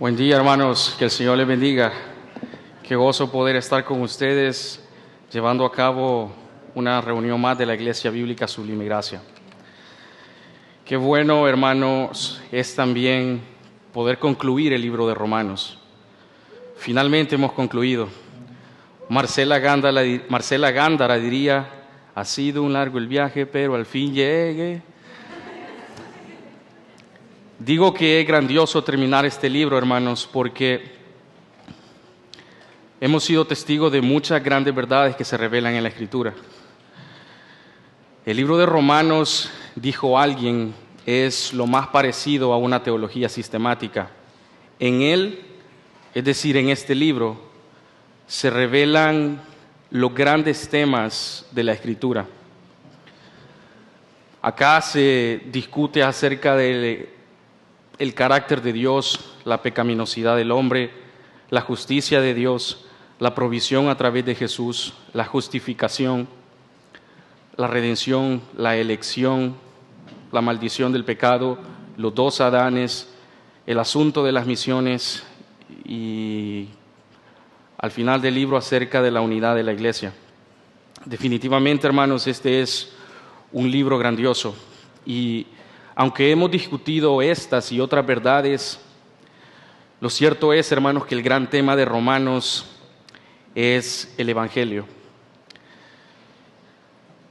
Buen día, hermanos, que el Señor les bendiga. Qué gozo poder estar con ustedes llevando a cabo una reunión más de la Iglesia Bíblica Sublime Gracia. Qué bueno, hermanos, es también poder concluir el libro de Romanos. Finalmente hemos concluido. Marcela Gándara diría: ha sido un largo el viaje, pero al fin llegué. Digo que es grandioso terminar este libro, hermanos, porque hemos sido testigos de muchas grandes verdades que se revelan en la Escritura. El libro de Romanos, dijo alguien, es lo más parecido a una teología sistemática. En él, es decir, en este libro, se revelan los grandes temas de la Escritura. Acá se discute acerca del carácter de Dios, la pecaminosidad del hombre, la justicia de Dios, la provisión a través de Jesús, la justificación, la redención, la elección, la maldición del pecado, los dos Adanes, el asunto de las misiones y al final del libro acerca de la unidad de la iglesia. Definitivamente, hermanos, este es un libro grandioso y aunque hemos discutido estas y otras verdades, lo cierto es, hermanos, que el gran tema de Romanos es el Evangelio.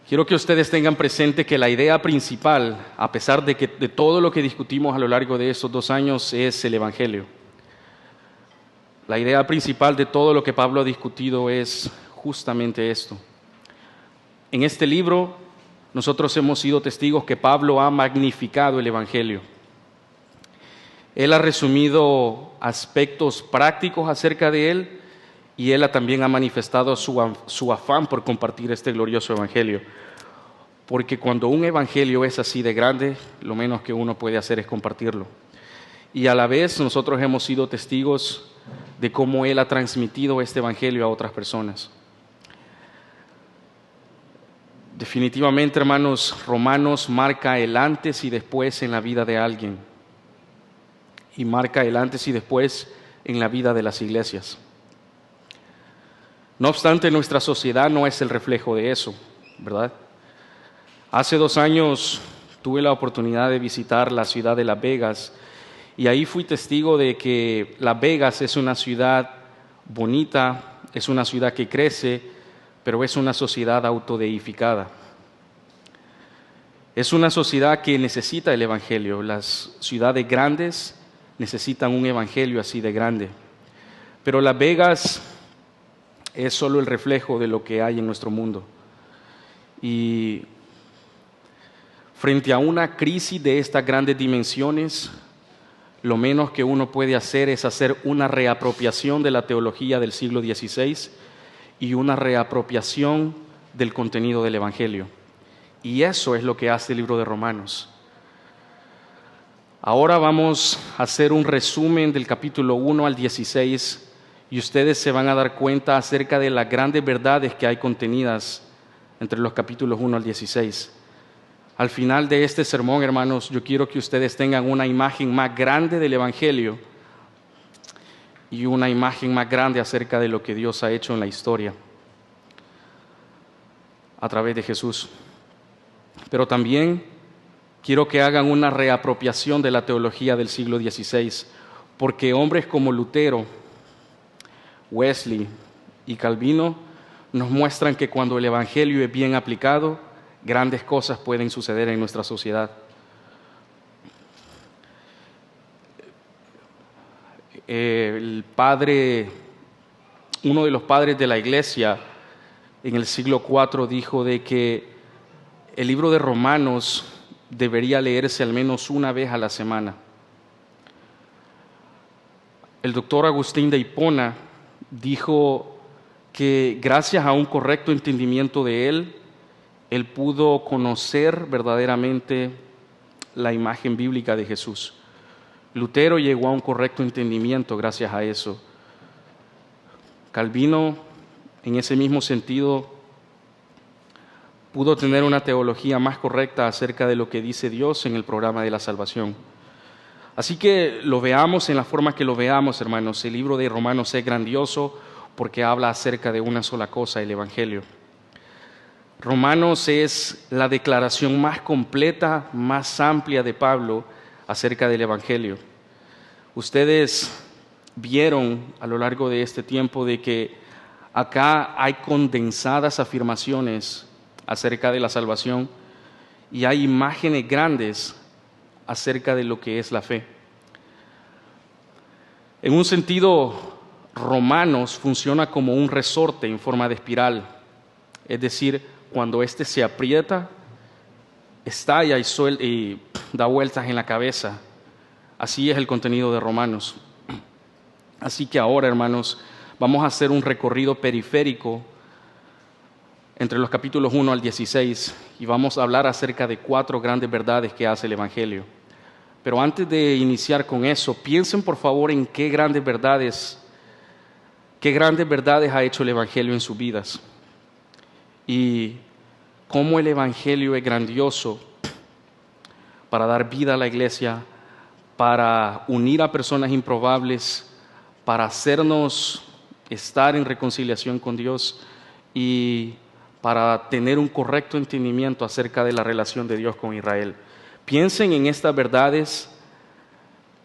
Quiero que ustedes tengan presente que la idea principal, a pesar de todo lo que discutimos a lo largo de estos 2 años, es el Evangelio. La idea principal de todo lo que Pablo ha discutido es justamente esto. En este libro, nosotros hemos sido testigos que Pablo ha magnificado el Evangelio. Él ha resumido aspectos prácticos acerca de él y él también ha manifestado su afán por compartir este glorioso Evangelio. Porque cuando un Evangelio es así de grande, lo menos que uno puede hacer es compartirlo. Y a la vez nosotros hemos sido testigos de cómo él ha transmitido este Evangelio a otras personas. Definitivamente, hermanos, Romanos marca el antes y después en la vida de alguien y marca el antes y después en la vida de las iglesias. No obstante, nuestra sociedad no es el reflejo de eso, ¿verdad? Hace 2 años tuve la oportunidad de visitar la ciudad de Las Vegas y ahí fui testigo de que Las Vegas es una ciudad bonita, es una ciudad que crece, pero es una sociedad autodeificada. Es una sociedad que necesita el Evangelio. Las ciudades grandes necesitan un Evangelio así de grande. Pero Las Vegas es solo el reflejo de lo que hay en nuestro mundo. Y frente a una crisis de estas grandes dimensiones, lo menos que uno puede hacer es hacer una reapropiación de la teología del siglo XVI y una reapropiación del contenido del Evangelio. Y eso es lo que hace el libro de Romanos. Ahora vamos a hacer un resumen del capítulo 1 al 16 y ustedes se van a dar cuenta acerca de las grandes verdades que hay contenidas entre los capítulos 1 al 16. Al final de este sermón, hermanos, yo quiero que ustedes tengan una imagen más grande del Evangelio y una imagen más grande acerca de lo que Dios ha hecho en la historia a través de Jesús. Pero también quiero que hagan una reapropiación de la teología del siglo XVI, porque hombres como Lutero, Wesley y Calvino nos muestran que cuando el Evangelio es bien aplicado, grandes cosas pueden suceder en nuestra sociedad. Uno de los padres de la iglesia en el siglo IV dijo de que el libro de Romanos debería leerse al menos una vez a la semana. El doctor Agustín de Hipona dijo que gracias a un correcto entendimiento de él pudo conocer verdaderamente la imagen bíblica de Jesús. Lutero llegó a un correcto entendimiento gracias a eso. Calvino, en ese mismo sentido, pudo tener una teología más correcta acerca de lo que dice Dios en el programa de la salvación. Así que lo veamos en la forma que lo veamos, hermanos. El libro de Romanos es grandioso porque habla acerca de una sola cosa, el Evangelio. Romanos es la declaración más completa, más amplia de Pablo acerca del Evangelio. Ustedes vieron a lo largo de este tiempo de que acá hay condensadas afirmaciones acerca de la salvación y hay imágenes grandes acerca de lo que es la fe. En un sentido, Romanos funciona como un resorte en forma de espiral, es decir, cuando éste se aprieta, estalla y da vueltas en la cabeza. Así es el contenido de Romanos. Así que ahora, hermanos, vamos a hacer un recorrido periférico entre los capítulos 1 al 16 y vamos a hablar acerca de 4 grandes verdades que hace el Evangelio. Pero antes de iniciar con eso, piensen por favor en qué grandes verdades ha hecho el Evangelio en sus vidas. Y cómo el Evangelio es grandioso para dar vida a la iglesia, para unir a personas improbables, para hacernos estar en reconciliación con Dios y para tener un correcto entendimiento acerca de la relación de Dios con Israel. Piensen en estas verdades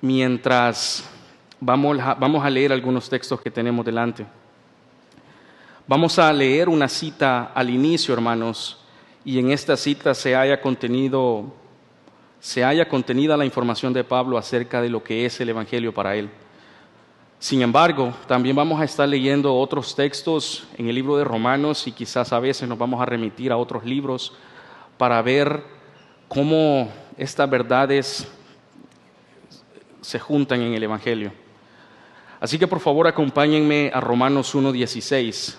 mientras vamos a leer algunos textos que tenemos delante. Vamos a leer una cita al inicio, hermanos, y en esta cita se haya contenida la información de Pablo acerca de lo que es el Evangelio para él. Sin embargo, también vamos a estar leyendo otros textos en el libro de Romanos y quizás a veces nos vamos a remitir a otros libros para ver cómo estas verdades se juntan en el Evangelio. Así que por favor acompáñenme a Romanos 1:16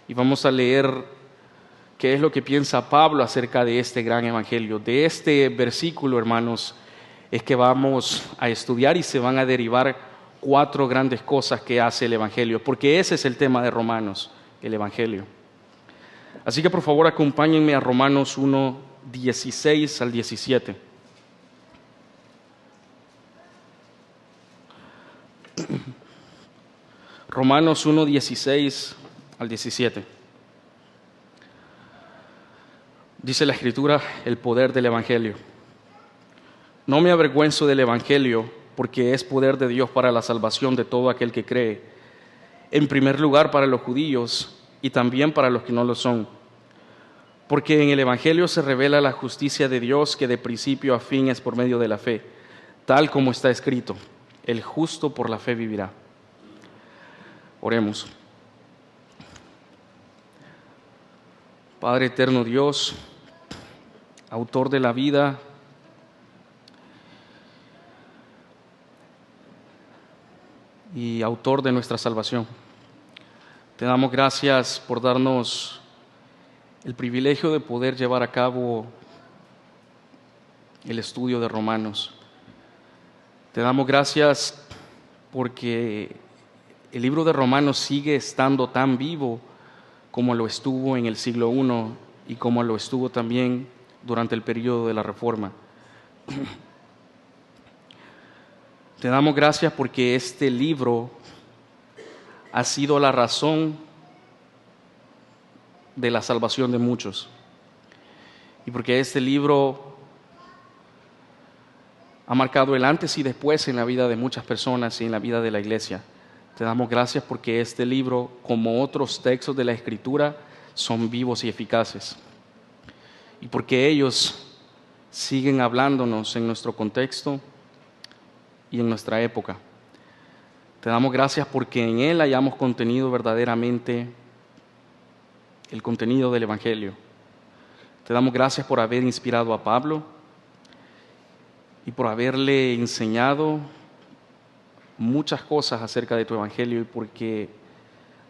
y vamos a leer qué es lo que piensa Pablo acerca de este gran Evangelio. De este versículo, hermanos, es que vamos a estudiar y se van a derivar 4 grandes cosas que hace el Evangelio, porque ese es el tema de Romanos, el Evangelio. Así que por favor acompáñenme a Romanos 1:16 al 17. Romanos 1:16 al 17. Dice la Escritura, el poder del Evangelio. No me avergüenzo del Evangelio, porque es poder de Dios para la salvación de todo aquel que cree. En primer lugar para los judíos y también para los que no lo son. Porque en el Evangelio se revela la justicia de Dios que de principio a fin es por medio de la fe, tal como está escrito, el justo por la fe vivirá. Oremos. Padre eterno Dios, autor de la vida, y autor de nuestra salvación, te damos gracias por darnos el privilegio de poder llevar a cabo el estudio de Romanos. Te damos gracias porque el libro de Romanos sigue estando tan vivo como lo estuvo en el siglo I y como lo estuvo también durante el periodo de la Reforma. Te damos gracias porque este libro ha sido la razón de la salvación de muchos. Y porque este libro ha marcado el antes y después en la vida de muchas personas y en la vida de la iglesia. Te damos gracias porque este libro, como otros textos de la Escritura, son vivos y eficaces. Y porque ellos siguen hablándonos en nuestro contexto y en nuestra época. Te damos gracias porque en él hayamos contenido verdaderamente el contenido del Evangelio. Te damos gracias por haber inspirado a Pablo y por haberle enseñado muchas cosas acerca de tu Evangelio, y porque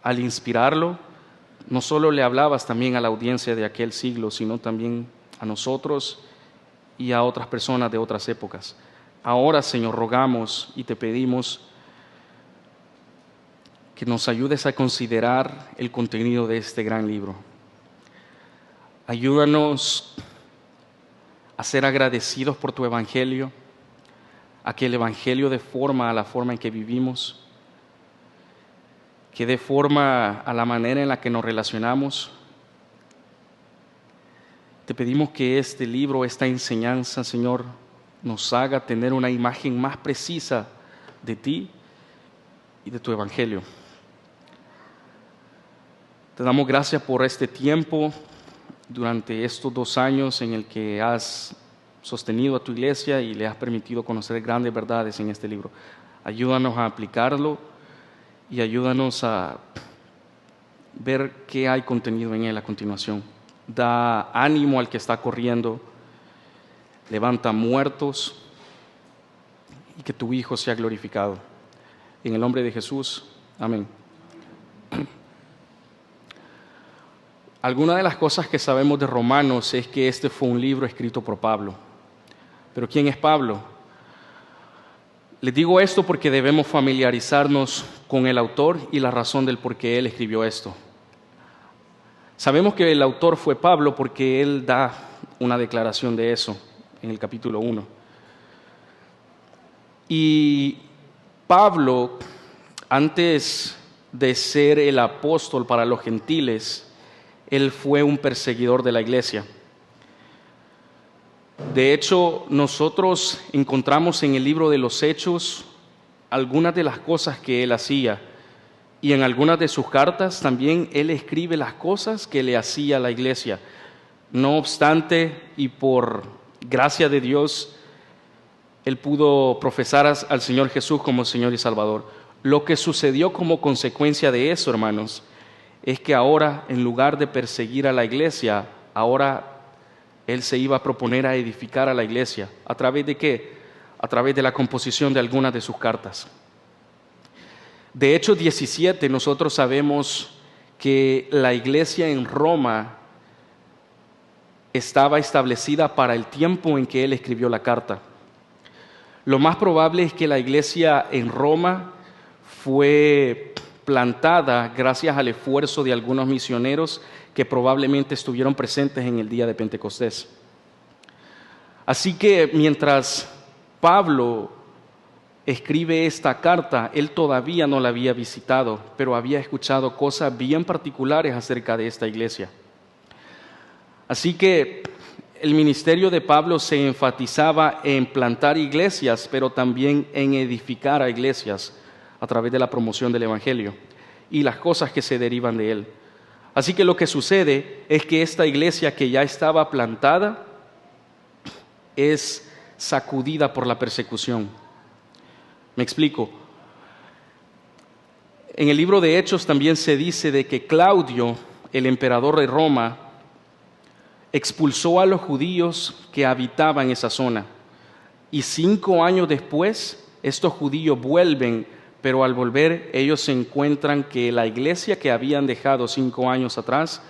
al inspirarlo no solo le hablabas también a la audiencia de aquel siglo, sino también a nosotros y a otras personas de otras épocas. Ahora, Señor, rogamos y te pedimos que nos ayudes a considerar el contenido de este gran libro. Ayúdanos a ser agradecidos por tu Evangelio, a que el Evangelio dé forma a la forma en que vivimos, que dé forma a la manera en la que nos relacionamos. Te pedimos que este libro, esta enseñanza, Señor, nos haga tener una imagen más precisa de ti y de tu Evangelio. Te damos gracias por este tiempo, durante estos 2 años en el que has sostenido a tu iglesia y le has permitido conocer grandes verdades en este libro. Ayúdanos a aplicarlo y ayúdanos a ver qué hay contenido en él a continuación. Da ánimo al que está corriendo, levanta muertos y que tu Hijo sea glorificado. En el nombre de Jesús, amén. Alguna de las cosas que sabemos de Romanos es que este fue un libro escrito por Pablo. ¿Pero quién es Pablo? Les digo esto porque debemos familiarizarnos con el autor y la razón del por qué él escribió esto. Sabemos que el autor fue Pablo porque él da una declaración de eso en el capítulo 1. Y Pablo, antes de ser el apóstol para los gentiles, él fue un perseguidor de la iglesia. De hecho, nosotros encontramos en el libro de los Hechos algunas de las cosas que él hacía, y en algunas de sus cartas también él escribe las cosas que le hacía a la iglesia. No obstante, y por gracia de Dios, él pudo profesar al Señor Jesús como Señor y Salvador. Lo que sucedió como consecuencia de eso, hermanos, es que ahora, en lugar de perseguir a la iglesia, ahora él se iba a proponer a edificar a la iglesia. ¿A través de qué? A través de la composición de algunas de sus cartas. De Hechos 17, nosotros sabemos que la iglesia en Roma estaba establecida para el tiempo en que él escribió la carta. Lo más probable es que la iglesia en Roma fue plantada gracias al esfuerzo de algunos misioneros que probablemente estuvieron presentes en el día de Pentecostés. Así que mientras Pablo escribe esta carta, él todavía no la había visitado, pero había escuchado cosas bien particulares acerca de esta iglesia. Así que el ministerio de Pablo se enfatizaba en plantar iglesias, pero también en edificar a iglesias a través de la promoción del Evangelio y las cosas que se derivan de él. Así que lo que sucede es que esta iglesia que ya estaba plantada es sacudida por la persecución. Me explico. En el libro de Hechos también se dice de que Claudio, el emperador de Roma, expulsó a los judíos que habitaban esa zona. Y 5 años después, estos judíos vuelven, pero al volver ellos se encuentran que la iglesia que habían dejado 5 años atrás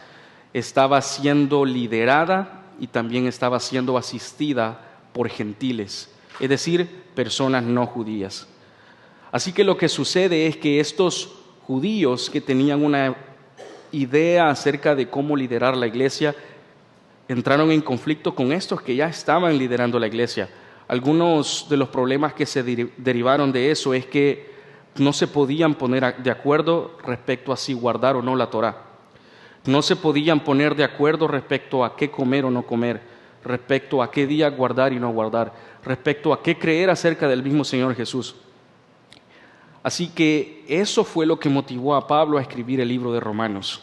estaba siendo liderada y también estaba siendo asistida por gentiles, es decir, personas no judías. Así que lo que sucede es que estos judíos que tenían una idea acerca de cómo liderar la iglesia, entraron en conflicto con estos que ya estaban liderando la iglesia. Algunos de los problemas que se derivaron de eso es que no se podían poner de acuerdo respecto a si guardar o no la Torá. No se podían poner de acuerdo respecto a qué comer o no comer, respecto a qué día guardar y no guardar, respecto a qué creer acerca del mismo Señor Jesús. Así que eso fue lo que motivó a Pablo a escribir el libro de Romanos.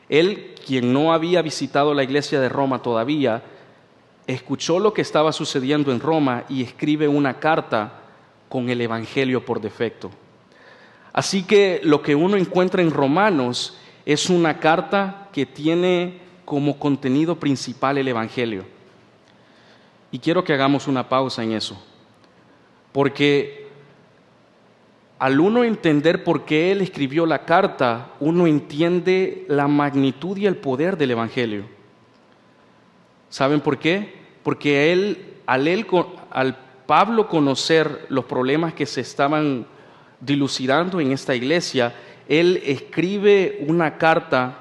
Él, quien no había visitado la iglesia de Roma todavía, escuchó lo que estaba sucediendo en Roma y escribe una carta con el Evangelio por defecto. Así que lo que uno encuentra en Romanos es una carta que tiene como contenido principal el Evangelio. Y quiero que hagamos una pausa en eso, porque al uno entender por qué él escribió la carta, uno entiende la magnitud y el poder del Evangelio. ¿Saben por qué? Porque al Pablo conocer los problemas que se estaban dilucidando en esta iglesia, él escribe una carta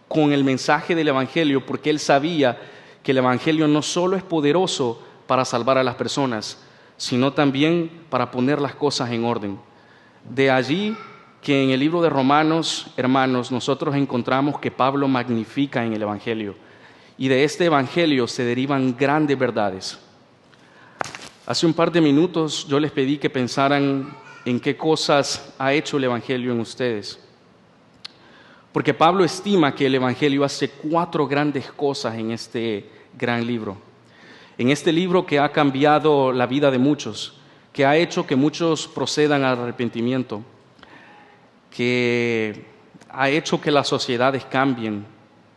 con el mensaje del Evangelio, porque él sabía que el Evangelio no solo es poderoso para salvar a las personas, sino también para poner las cosas en orden. De allí que en el libro de Romanos, hermanos, nosotros encontramos que Pablo magnifica en el Evangelio. Y de este Evangelio se derivan grandes verdades. Hace un par de minutos yo les pedí que pensaran en qué cosas ha hecho el Evangelio en ustedes. Porque Pablo estima que el Evangelio hace 4 grandes cosas en este gran libro. En este libro que ha cambiado la vida de muchos, que ha hecho que muchos procedan al arrepentimiento, que ha hecho que las sociedades cambien,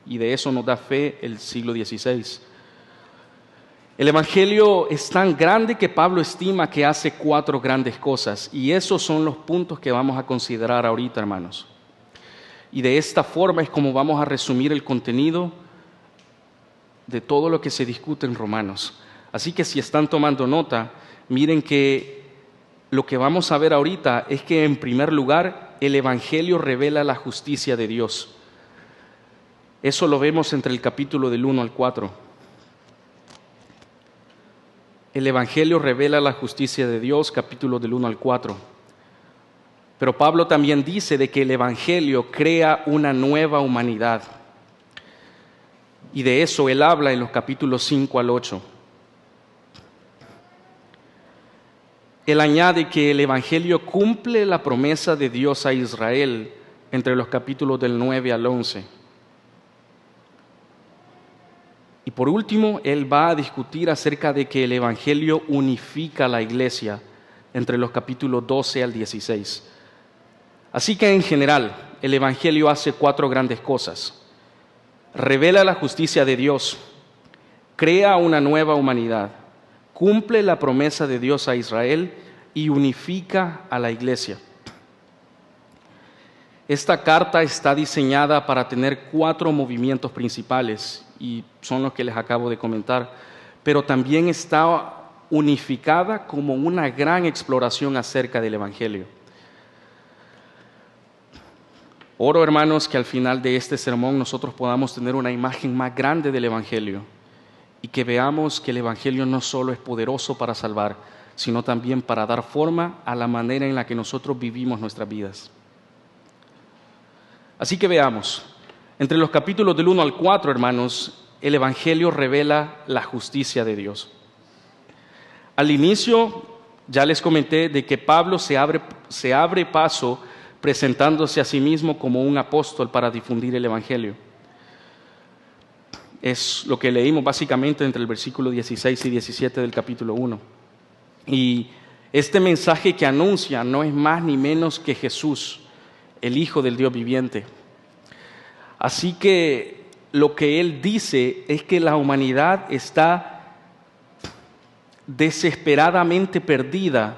y de eso nos da fe el siglo XVI. El Evangelio es tan grande que Pablo estima que hace 4 grandes cosas, y esos son los puntos que vamos a considerar ahorita, hermanos. Y de esta forma es como vamos a resumir el contenido de todo lo que se discute en Romanos. Así que si están tomando nota, miren que lo que vamos a ver ahorita es que en primer lugar el Evangelio revela la justicia de Dios. Eso lo vemos entre el capítulo del 1 al 4. El Evangelio revela la justicia de Dios, capítulo del 1 al 4. Pero Pablo también dice de que el Evangelio crea una nueva humanidad. Y de eso él habla en los capítulos 5 al 8. Él añade que el Evangelio cumple la promesa de Dios a Israel entre los capítulos del 9 al 11. Y por último, él va a discutir acerca de que el Evangelio unifica a la iglesia entre los capítulos 12 al 16. Así que en general, el Evangelio hace 4 grandes cosas. Revela la justicia de Dios, crea una nueva humanidad, cumple la promesa de Dios a Israel y unifica a la iglesia. Esta carta está diseñada para tener 4 movimientos principales, y son los que les acabo de comentar, pero también está unificada como una gran exploración acerca del Evangelio. Oro, hermanos, que al final de este sermón nosotros podamos tener una imagen más grande del Evangelio y que veamos que el Evangelio no solo es poderoso para salvar, sino también para dar forma a la manera en la que nosotros vivimos nuestras vidas. Así que veamos, entre los capítulos del 1 al 4, hermanos, el Evangelio revela la justicia de Dios. Al inicio ya les comenté de que Pablo se abre paso presentándose a sí mismo como un apóstol para difundir el Evangelio. Es lo que leímos básicamente entre el versículo 16 y 17 del capítulo 1. Y este mensaje que anuncia no es más ni menos que Jesús, el Hijo del Dios viviente. Así que lo que él dice es que la humanidad está desesperadamente perdida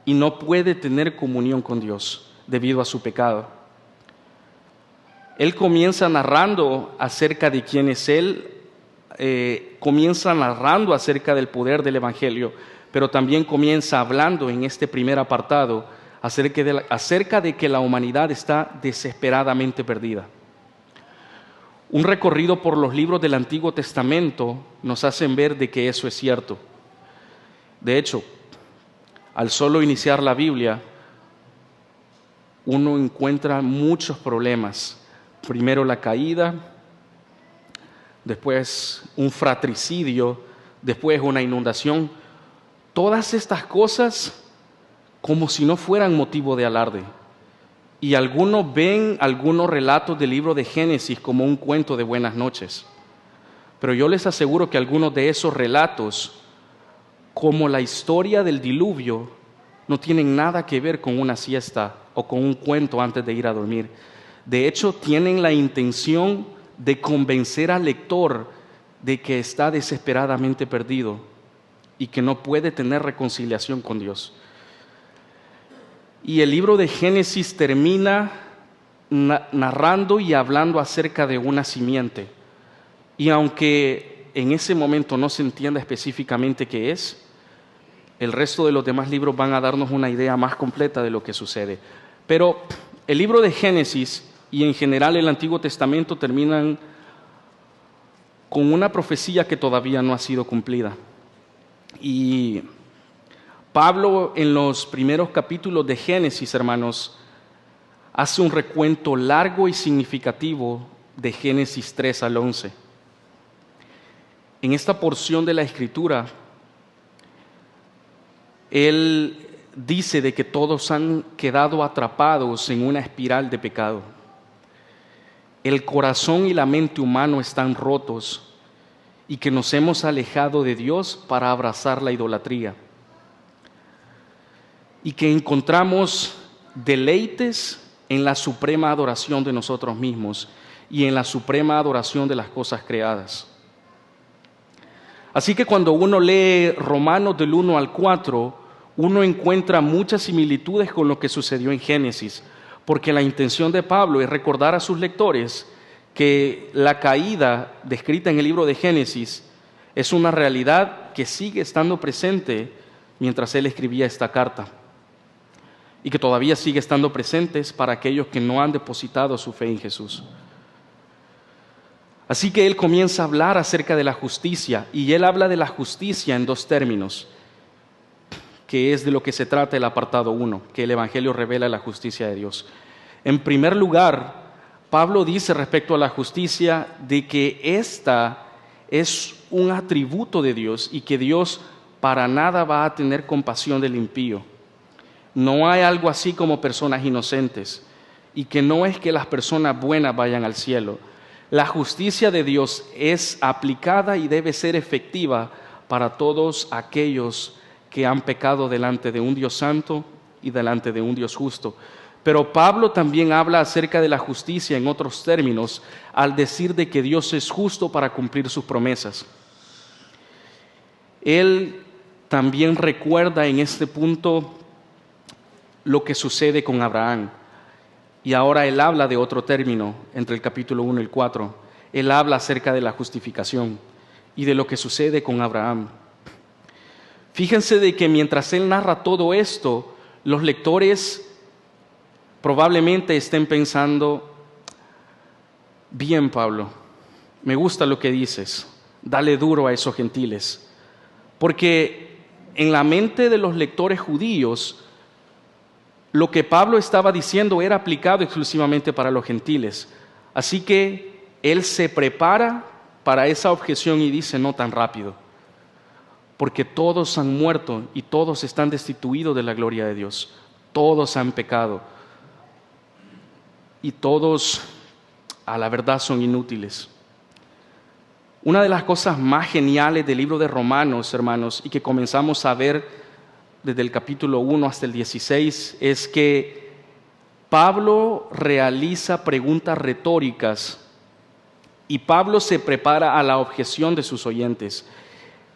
y no puede tener comunión con Dios debido a su pecado. Él comienza narrando acerca de quién es Él, comienza narrando acerca del poder del Evangelio, pero también comienza hablando en este primer apartado acerca de que la humanidad está desesperadamente perdida. Un recorrido por los libros del Antiguo Testamento nos hacen ver de que eso es cierto. De hecho, al solo iniciar la Biblia, uno encuentra muchos problemas. Primero la caída, después un fratricidio, después una inundación. Todas estas cosas como si no fueran motivo de alarde. Y algunos ven algunos relatos del libro de Génesis como un cuento de buenas noches. Pero yo les aseguro que algunos de esos relatos, como la historia del diluvio, no tienen nada que ver con una siesta o con un cuento antes de ir a dormir. De hecho, tienen la intención de convencer al lector de que está desesperadamente perdido y que no puede tener reconciliación con Dios. Y el libro de Génesis termina narrando y hablando acerca de una simiente. Y aunque en ese momento no se entienda específicamente qué es, el resto de los demás libros van a darnos una idea más completa de lo que sucede. Pero el libro de Génesis y en general el Antiguo Testamento terminan con una profecía que todavía no ha sido cumplida. Y Pablo en los primeros capítulos de Génesis, hermanos, hace un recuento largo y significativo de Génesis 3 al 11. En esta porción de la Escritura, él dice de que todos han quedado atrapados en una espiral de pecado. El corazón y la mente humano están rotos y que nos hemos alejado de Dios para abrazar la idolatría. Y que encontramos deleites en la suprema adoración de nosotros mismos y en la suprema adoración de las cosas creadas. Así que cuando uno lee Romanos del 1 al 4, uno encuentra muchas similitudes con lo que sucedió en Génesis, porque la intención de Pablo es recordar a sus lectores que la caída descrita en el libro de Génesis es una realidad que sigue estando presente mientras él escribía esta carta, y que todavía sigue estando presentes para aquellos que no han depositado su fe en Jesús. Así que él comienza a hablar acerca de la justicia, y él habla de la justicia en dos términos, que es de lo que se trata el apartado 1, que el Evangelio revela la justicia de Dios. En primer lugar, Pablo dice respecto a la justicia de que esta es un atributo de Dios y que Dios para nada va a tener compasión del impío. No hay algo así como personas inocentes, y que no es que las personas buenas vayan al cielo. La justicia de Dios es aplicada y debe ser efectiva para todos aquellos que han pecado delante de un Dios santo y delante de un Dios justo. Pero Pablo también habla acerca de la justicia en otros términos, al decir de que Dios es justo para cumplir sus promesas. Él también recuerda en este punto lo que sucede con Abraham. Y ahora él habla de otro término entre el capítulo 1 y el 4. Él habla acerca de la justificación y de lo que sucede con Abraham. Fíjense de que mientras él narra todo esto, los lectores probablemente estén pensando: bien, Pablo, me gusta lo que dices, dale duro a esos gentiles. Porque en la mente de los lectores judíos, lo que Pablo estaba diciendo era aplicado exclusivamente para los gentiles. Así que él se prepara para esa objeción y dice: no tan rápido, porque todos han muerto y todos están destituidos de la gloria de Dios. Todos han pecado y todos a la verdad son inútiles. Una de las cosas más geniales del libro de Romanos, hermanos, y que comenzamos a ver desde el capítulo 1 hasta el 16, es que Pablo realiza preguntas retóricas y Pablo se prepara a la objeción de sus oyentes.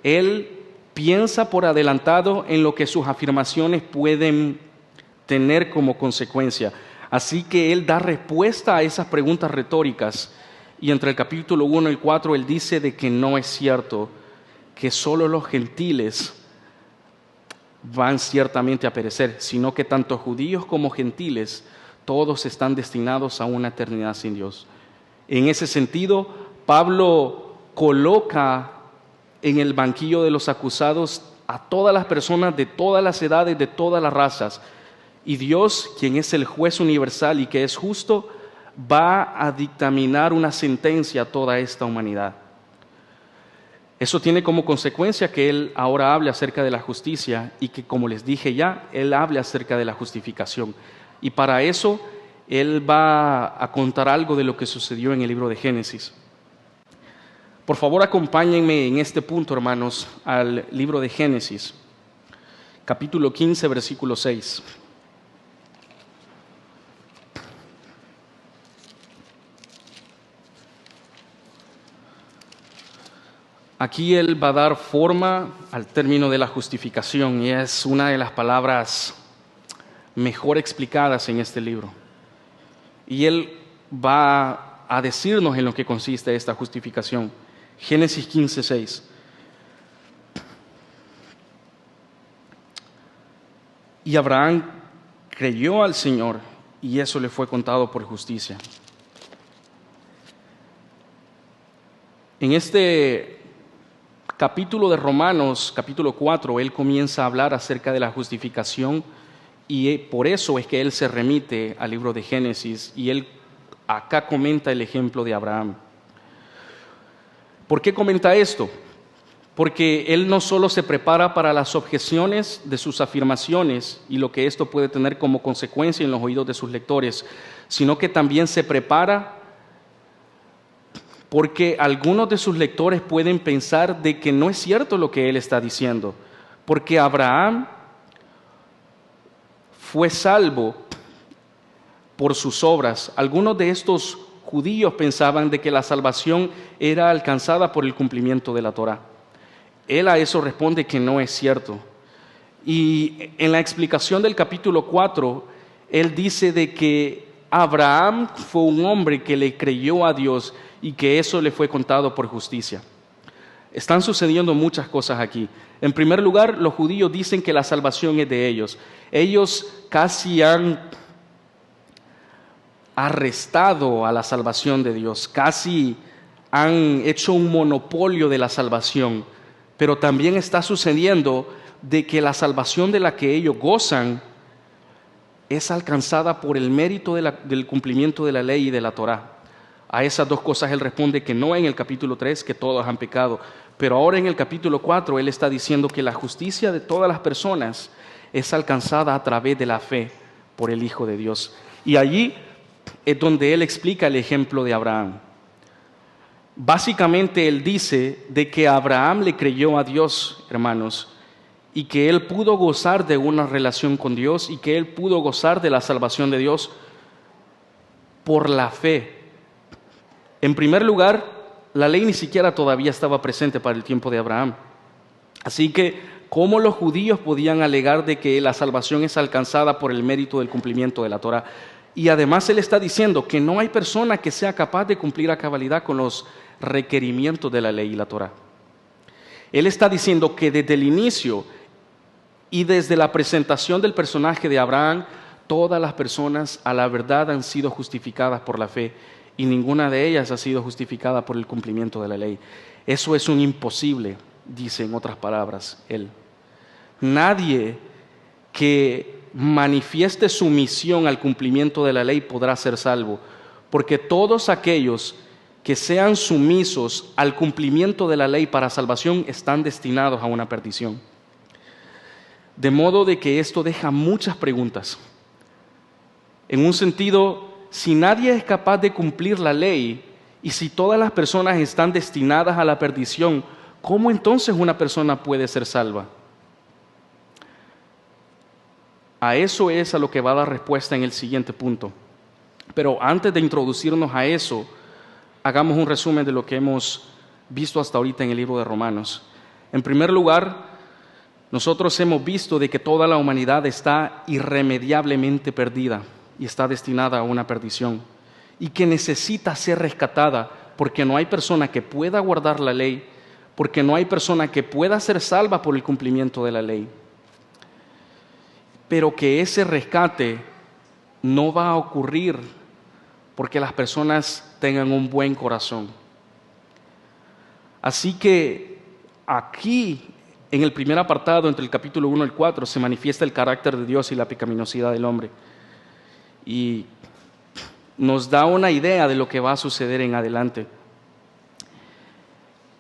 Él piensa por adelantado en lo que sus afirmaciones pueden tener como consecuencia. Así que él da respuesta a esas preguntas retóricas, y entre el capítulo 1 y el 4 él dice de que no es cierto, que solo los gentiles van ciertamente a perecer, sino que tanto judíos como gentiles, todos están destinados a una eternidad sin Dios. En ese sentido, Pablo coloca en el banquillo de los acusados a todas las personas de todas las edades, de todas las razas. Y Dios, quien es el juez universal y que es justo, va a dictaminar una sentencia a toda esta humanidad. Eso tiene como consecuencia que él ahora hable acerca de la justicia y que, como les dije ya, él hable acerca de la justificación. Y para eso él va a contar algo de lo que sucedió en el libro de Génesis. Por favor, acompáñenme en este punto, hermanos, al libro de Génesis, capítulo 15, versículo 6. Aquí él va a dar forma al término de la justificación, y es una de las palabras mejor explicadas en este libro. Y él va a decirnos en lo que consiste esta justificación. Génesis 15, 6. Y Abraham creyó al Señor, y eso le fue contado por justicia. En este capítulo de Romanos, capítulo 4, él comienza a hablar acerca de la justificación y por eso es que él se remite al libro de Génesis y él acá comenta el ejemplo de Abraham. ¿Por qué comenta esto? Porque él no solo se prepara para las objeciones de sus afirmaciones y lo que esto puede tener como consecuencia en los oídos de sus lectores, sino que también se prepara porque algunos de sus lectores pueden pensar de que no es cierto lo que él está diciendo, porque Abraham fue salvo por sus obras. Algunos de estos judíos pensaban de que la salvación era alcanzada por el cumplimiento de la Torá. Él a eso responde que no es cierto. Y en la explicación del capítulo 4, él dice de que Abraham fue un hombre que le creyó a Dios y que eso le fue contado por justicia. Están sucediendo muchas cosas aquí. En primer lugar, los judíos dicen que la salvación es de ellos. Ellos casi han arrestado a la salvación de Dios, casi han hecho un monopolio de la salvación, pero también está sucediendo de que la salvación de la que ellos gozan es alcanzada por el mérito del cumplimiento de la ley y de la Torá. A esas dos cosas él responde que no en el capítulo 3, que todos han pecado, pero ahora en el capítulo 4 él está diciendo que la justicia de todas las personas es alcanzada a través de la fe por el Hijo de Dios. Y allí es donde él explica el ejemplo de Abraham. Básicamente él dice de que Abraham le creyó a Dios, hermanos, y que él pudo gozar de una relación con Dios y que él pudo gozar de la salvación de Dios por la fe. En primer lugar, la ley ni siquiera todavía estaba presente para el tiempo de Abraham. Así que, ¿cómo los judíos podían alegar de que la salvación es alcanzada por el mérito del cumplimiento de la Torá? Y además él está diciendo que no hay persona que sea capaz de cumplir a cabalidad con los requerimientos de la ley y la Torá. Él está diciendo que desde el inicio y desde la presentación del personaje de Abraham, todas las personas a la verdad han sido justificadas por la fe y ninguna de ellas ha sido justificada por el cumplimiento de la ley. Eso es un imposible, dice en otras palabras él. Nadie que manifieste sumisión al cumplimiento de la ley podrá ser salvo, porque todos aquellos que sean sumisos al cumplimiento de la ley para salvación están destinados a una perdición. De modo de que esto deja muchas preguntas. En un sentido, si nadie es capaz de cumplir la ley y si todas las personas están destinadas a la perdición, ¿cómo entonces una persona puede ser salva? A eso es a lo que va a dar respuesta en el siguiente punto. Pero antes de introducirnos a eso, hagamos un resumen de lo que hemos visto hasta ahorita en el libro de Romanos. En primer lugar, nosotros hemos visto de que toda la humanidad está irremediablemente perdida y está destinada a una perdición y que necesita ser rescatada porque no hay persona que pueda guardar la ley, porque no hay persona que pueda ser salva por el cumplimiento de la ley. Pero que ese rescate no va a ocurrir porque las personas tengan un buen corazón. Así que aquí, en el primer apartado, entre el capítulo 1 y el 4, se manifiesta el carácter de Dios y la pecaminosidad del hombre. Y nos da una idea de lo que va a suceder en adelante.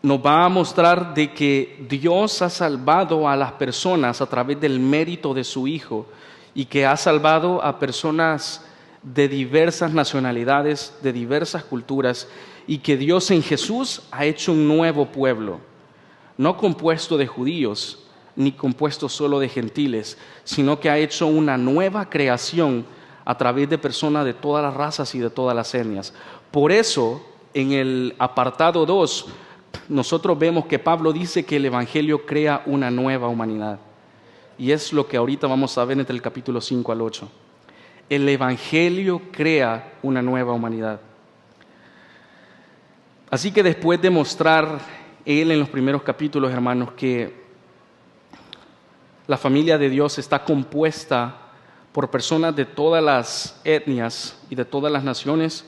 Nos va a mostrar de que Dios ha salvado a las personas a través del mérito de su Hijo y que ha salvado a personas de diversas nacionalidades, de diversas culturas, y que Dios en Jesús ha hecho un nuevo pueblo, no compuesto de judíos, ni compuesto solo de gentiles, sino que ha hecho una nueva creación a través de personas de todas las razas y de todas las etnias. Por eso, en el apartado 2, nosotros vemos que Pablo dice que el Evangelio crea una nueva humanidad. Y es lo que ahorita vamos a ver entre el capítulo 5 al 8. El Evangelio crea una nueva humanidad. Así que después de mostrar él en los primeros capítulos, hermanos, que la familia de Dios está compuesta por personas de todas las etnias y de todas las naciones,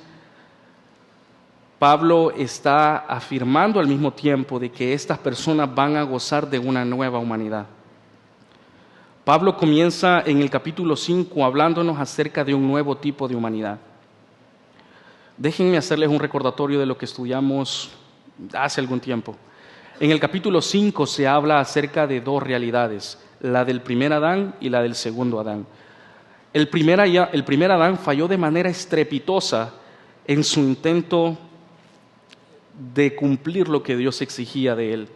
Pablo está afirmando al mismo tiempo de que estas personas van a gozar de una nueva humanidad. Pablo comienza en el capítulo 5 hablándonos acerca de un nuevo tipo de humanidad. Déjenme hacerles un recordatorio de lo que estudiamos hace algún tiempo. En el capítulo 5 se habla acerca de dos realidades, la del primer Adán y la del segundo Adán. El primer Adán falló de manera estrepitosa en su intento de cumplir lo que Dios exigía de él.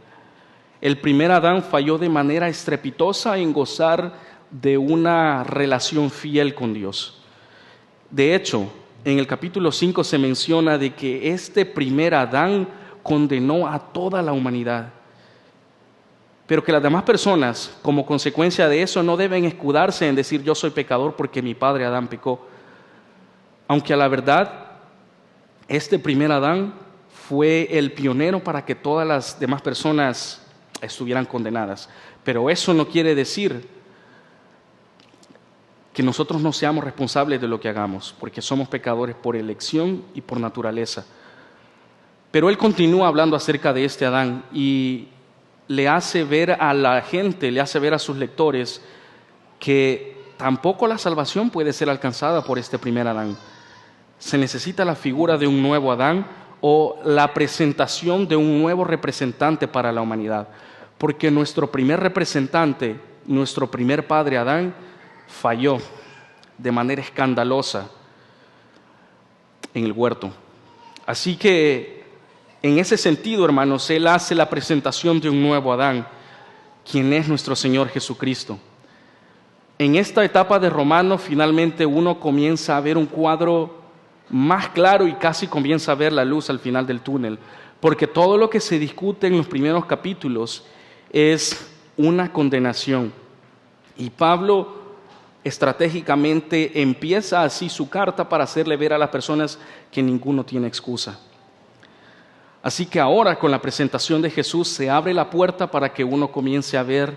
El primer Adán falló de manera estrepitosa en gozar de una relación fiel con Dios. De hecho, en el capítulo 5 se menciona de que este primer Adán condenó a toda la humanidad, pero que las demás personas, como consecuencia de eso, no deben escudarse en decir yo soy pecador porque mi padre Adán pecó. Aunque a la verdad, este primer Adán fue el pionero para que todas las demás personas estuvieran condenadas. Pero eso no quiere decir que nosotros no seamos responsables de lo que hagamos, porque somos pecadores por elección y por naturaleza. Pero él continúa hablando acerca de este Adán y le hace ver a la gente, le hace ver a sus lectores que tampoco la salvación puede ser alcanzada por este primer Adán. Se necesita la figura de un nuevo Adán o la presentación de un nuevo representante para la humanidad, porque nuestro primer representante, nuestro primer padre Adán, falló de manera escandalosa en el huerto. Así que en ese sentido, hermanos, Él hace la presentación de un nuevo Adán, quien es nuestro Señor Jesucristo. En esta etapa de Romanos, finalmente uno comienza a ver un cuadro más claro y casi comienza a ver la luz al final del túnel, porque todo lo que se discute en los primeros capítulos es una condenación. Y Pablo estratégicamente empieza así su carta para hacerle ver a las personas que ninguno tiene excusa. Así que ahora con la presentación de Jesús se abre la puerta para que uno comience a ver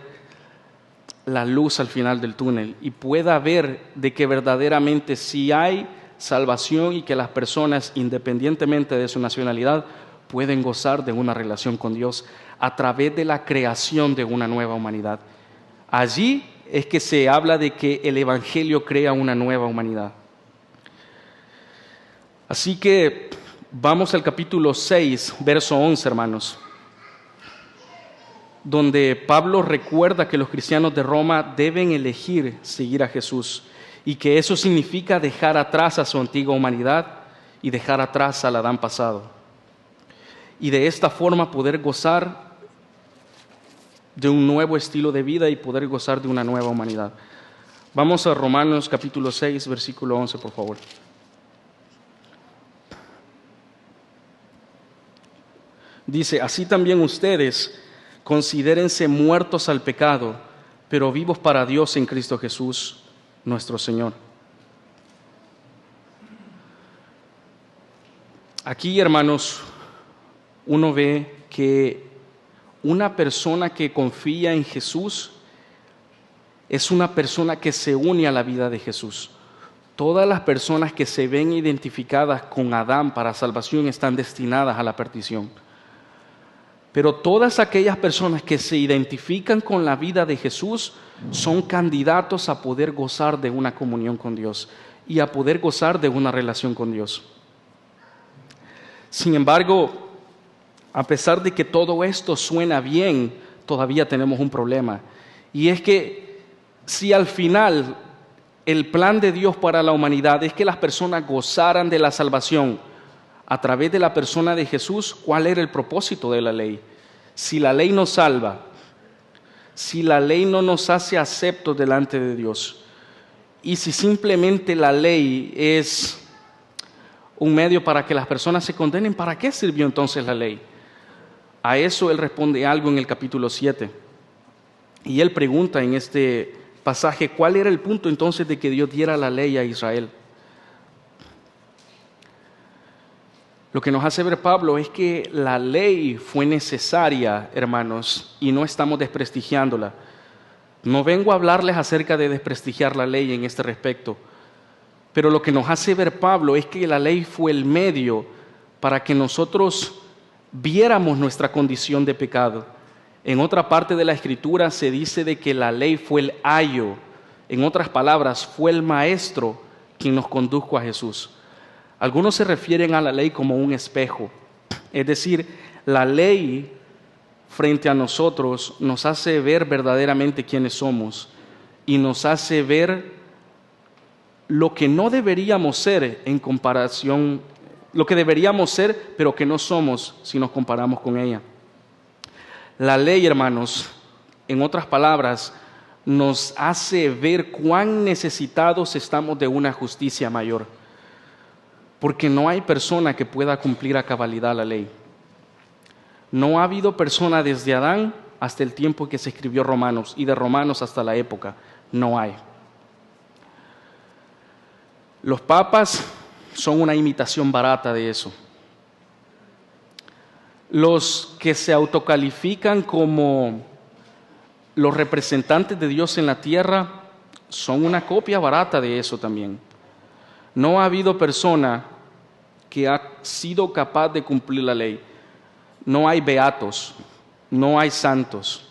la luz al final del túnel y pueda ver de que verdaderamente sí hay salvación y que las personas, independientemente de su nacionalidad, pueden gozar de una relación con Dios a través de la creación de una nueva humanidad. Allí es que se habla de que el Evangelio crea una nueva humanidad. Así que vamos al capítulo 6, verso 11, hermanos, donde Pablo recuerda que los cristianos de Roma deben elegir seguir a Jesús y que eso significa dejar atrás a su antigua humanidad y dejar atrás al Adán pasado. Y de esta forma poder gozar de un nuevo estilo de vida y poder gozar de una nueva humanidad. Vamos a Romanos capítulo 6, versículo 11, por favor. Dice, así también ustedes considérense muertos al pecado, pero vivos para Dios en Cristo Jesús, nuestro Señor. Aquí, hermanos, uno ve que una persona que confía en Jesús es una persona que se une a la vida de Jesús. Todas las personas que se ven identificadas con Adán para salvación están destinadas a la perdición. Pero todas aquellas personas que se identifican con la vida de Jesús son candidatos a poder gozar de una comunión con Dios y a poder gozar de una relación con Dios. Sin embargo, a pesar de que todo esto suena bien, todavía tenemos un problema. Y es que si al final el plan de Dios para la humanidad es que las personas gozaran de la salvación a través de la persona de Jesús, ¿cuál era el propósito de la ley? Si la ley nos salva, si la ley no nos hace aceptos delante de Dios, y si simplemente la ley es un medio para que las personas se condenen, ¿para qué sirvió entonces la ley? A eso él responde algo en el capítulo 7. Y él pregunta en este pasaje, ¿cuál era el punto entonces de que Dios diera la ley a Israel? Lo que nos hace ver Pablo es que la ley fue necesaria, hermanos, y no estamos desprestigiándola. No vengo a hablarles acerca de desprestigiar la ley en este respecto, pero lo que nos hace ver Pablo es que la ley fue el medio para que nosotros viéramos nuestra condición de pecado. En otra parte de la Escritura se dice de que la ley fue el ayo. En otras palabras, fue el maestro quien nos condujo a Jesús. Algunos se refieren a la ley como un espejo. Es decir, la ley frente a nosotros nos hace ver verdaderamente quiénes somos y nos hace ver lo que no deberíamos ser en comparación, lo que deberíamos ser, pero que no somos si nos comparamos con ella. La ley, hermanos, en otras palabras, nos hace ver cuán necesitados estamos de una justicia mayor, porque no hay persona que pueda cumplir a cabalidad la ley. No ha habido persona desde Adán hasta el tiempo que se escribió Romanos, y de Romanos hasta la época, no hay. Los papas son una imitación barata de eso. Los que se autocalifican como los representantes de Dios en la tierra son una copia barata de eso también. No ha habido persona que ha sido capaz de cumplir la ley. No hay beatos, no hay santos,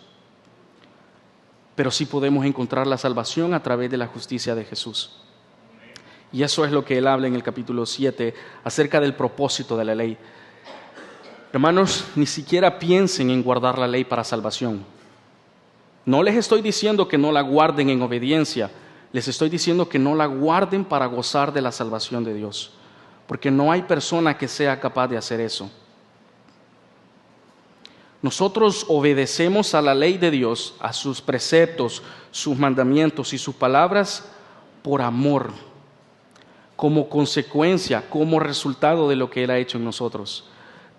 pero sí podemos encontrar la salvación a través de la justicia de Jesús. Y eso es lo que él habla en el capítulo 7 acerca del propósito de la ley. Hermanos, ni siquiera piensen en guardar la ley para salvación. No les estoy diciendo que no la guarden en obediencia, les estoy diciendo que no la guarden para gozar de la salvación de Dios, porque no hay persona que sea capaz de hacer eso. Nosotros obedecemos a la ley de Dios, a sus preceptos, sus mandamientos y sus palabras por amor, como consecuencia, como resultado de lo que Él ha hecho en nosotros.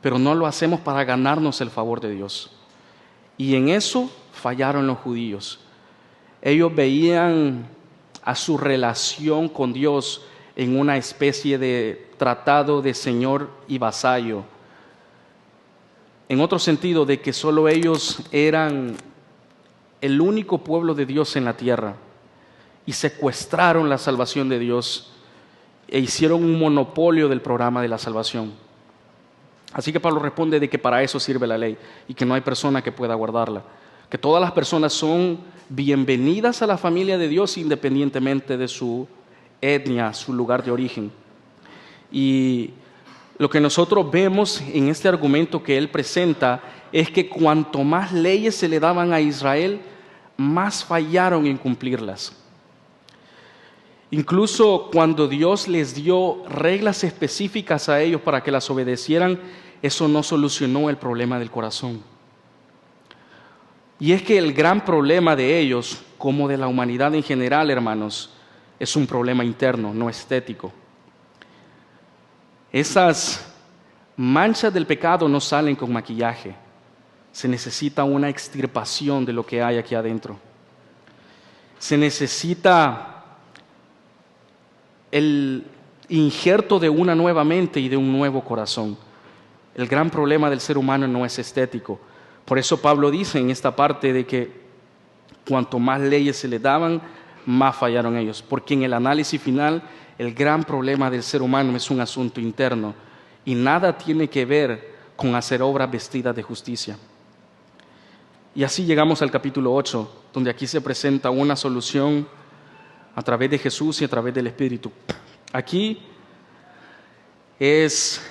Pero no lo hacemos para ganarnos el favor de Dios. Y en eso fallaron los judíos. Ellos veían a su relación con Dios en una especie de tratado de señor y vasallo. En otro sentido, de que solo ellos eran el único pueblo de Dios en la tierra y secuestraron la salvación de Dios e hicieron un monopolio del programa de la salvación. Así que Pablo responde de que para eso sirve la ley y que no hay persona que pueda guardarla, que todas las personas son bienvenidas a la familia de Dios independientemente de su etnia, su lugar de origen. Y lo que nosotros vemos en este argumento que él presenta es que cuanto más leyes se le daban a Israel, más fallaron en cumplirlas. Incluso cuando Dios les dio reglas específicas a ellos para que las obedecieran, eso no solucionó el problema del corazón. Y es que el gran problema de ellos, como de la humanidad en general, hermanos, es un problema interno, no estético. Esas manchas del pecado no salen con maquillaje. Se necesita una extirpación de lo que hay aquí adentro. Se necesita el injerto de una nueva mente y de un nuevo corazón. El gran problema del ser humano no es estético. Por eso Pablo dice en esta parte de que cuanto más leyes se le daban, más fallaron ellos. Porque en el análisis final, el gran problema del ser humano es un asunto interno y nada tiene que ver con hacer obras vestidas de justicia. Y así llegamos al capítulo 8, donde aquí se presenta una solución a través de Jesús y a través del Espíritu. Aquí es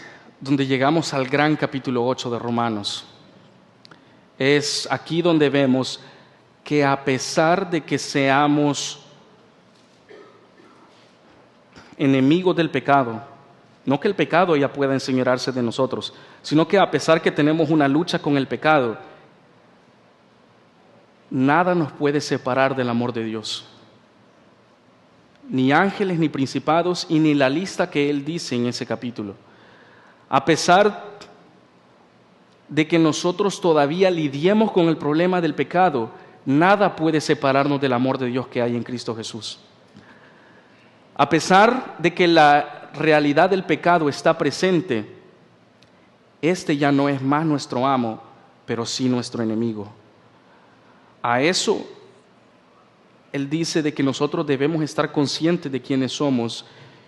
donde llegamos al gran capítulo 8 de Romanos. Es aquí donde vemos que a pesar de que seamos enemigos del pecado, no que el pecado ya pueda enseñorearse de nosotros, sino que a pesar que tenemos una lucha con el pecado, nada nos puede separar del amor de Dios. Ni ángeles, ni principados, y ni la lista que Él dice en ese capítulo. A pesar de que nosotros todavía lidiemos con el problema del pecado, nada puede separarnos del amor de Dios que hay en Cristo Jesús. A pesar de que la realidad del pecado está presente, este ya no es más nuestro amo, pero sí nuestro enemigo. A eso Él dice de que nosotros debemos estar conscientes de quiénes somos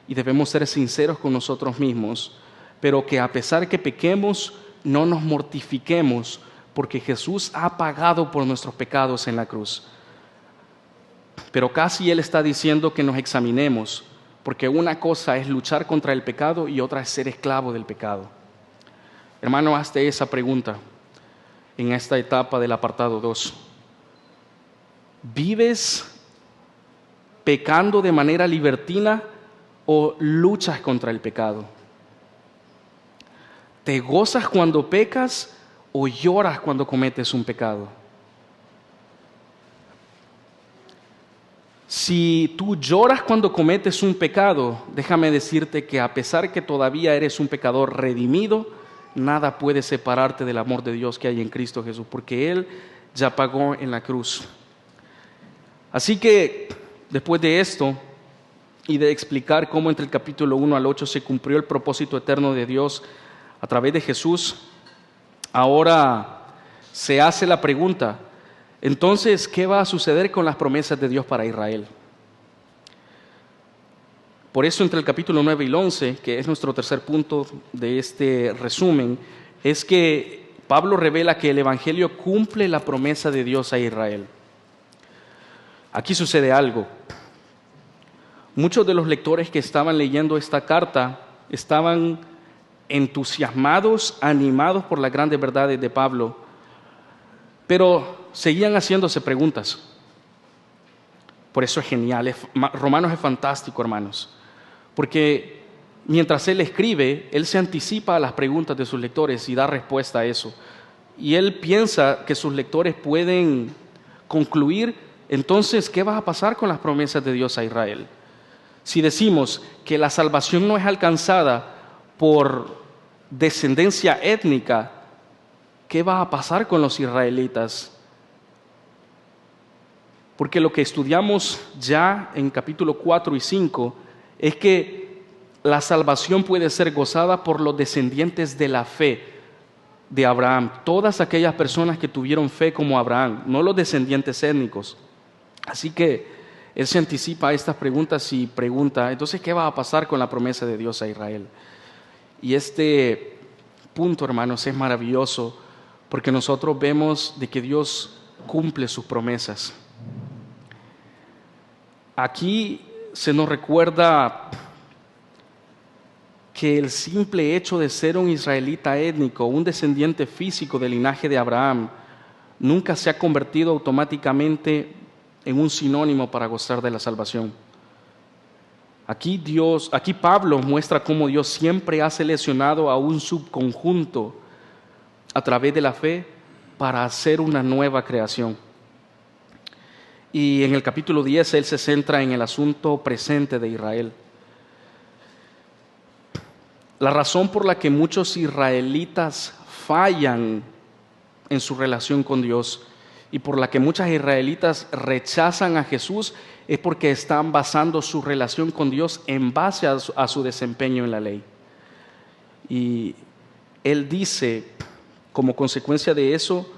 y debemos ser sinceros con nosotros mismos pero que a pesar que pequemos, no nos mortifiquemos, porque Jesús ha pagado por nuestros pecados en la cruz. Pero casi Él está diciendo que nos examinemos, porque una cosa es luchar contra el pecado y otra es ser esclavo del pecado. Hermano, hazte esa pregunta en esta etapa del apartado 2. ¿Vives pecando de manera libertina o luchas contra el pecado? ¿Te gozas cuando pecas o lloras cuando cometes un pecado? Si tú lloras cuando cometes un pecado, déjame decirte que a pesar que todavía eres un pecador redimido, nada puede separarte del amor de Dios que hay en Cristo Jesús, porque Él ya pagó en la cruz. Así que, después de esto, y de explicar cómo entre el capítulo 1 al 8 se cumplió el propósito eterno de Dios a través de Jesús, ahora se hace la pregunta, entonces, ¿qué va a suceder con las promesas de Dios para Israel? Por eso, entre el capítulo 9 y el 11, que es nuestro tercer punto de este resumen, es que Pablo revela que el Evangelio cumple la promesa de Dios a Israel. Aquí sucede algo. Muchos de los lectores que estaban leyendo esta carta estaban entusiasmados, animados por las grandes verdades de Pablo, pero seguían haciéndose preguntas. Por eso es genial. Romanos es fantástico, hermanos, porque mientras él escribe, él se anticipa a las preguntas de sus lectores y da respuesta a eso. Y él piensa que sus lectores pueden concluir, entonces, ¿qué va a pasar con las promesas de Dios a Israel? Si decimos que la salvación no es alcanzada por descendencia étnica, ¿qué va a pasar con los israelitas? Porque lo que estudiamos ya en capítulo 4 y 5 es que la salvación puede ser gozada por los descendientes de la fe de Abraham, todas aquellas personas que tuvieron fe como Abraham, no los descendientes étnicos. Así que él se anticipa a estas preguntas y pregunta, entonces, ¿qué va a pasar con la promesa de Dios a Israel? Y este punto, hermanos, es maravilloso porque nosotros vemos de que Dios cumple sus promesas. Aquí se nos recuerda que el simple hecho de ser un israelita étnico, un descendiente físico del linaje de Abraham, nunca se ha convertido automáticamente en un sinónimo para gozar de la salvación. Aquí Pablo muestra cómo Dios siempre ha seleccionado a un subconjunto a través de la fe para hacer una nueva creación. Y en el capítulo 10 él se centra en el asunto presente de Israel. La razón por la que muchos israelitas fallan en su relación con Dios y por la que muchas israelitas rechazan a Jesús es porque están basando su relación con Dios en base a su desempeño en la ley. Y él dice, como consecuencia de eso,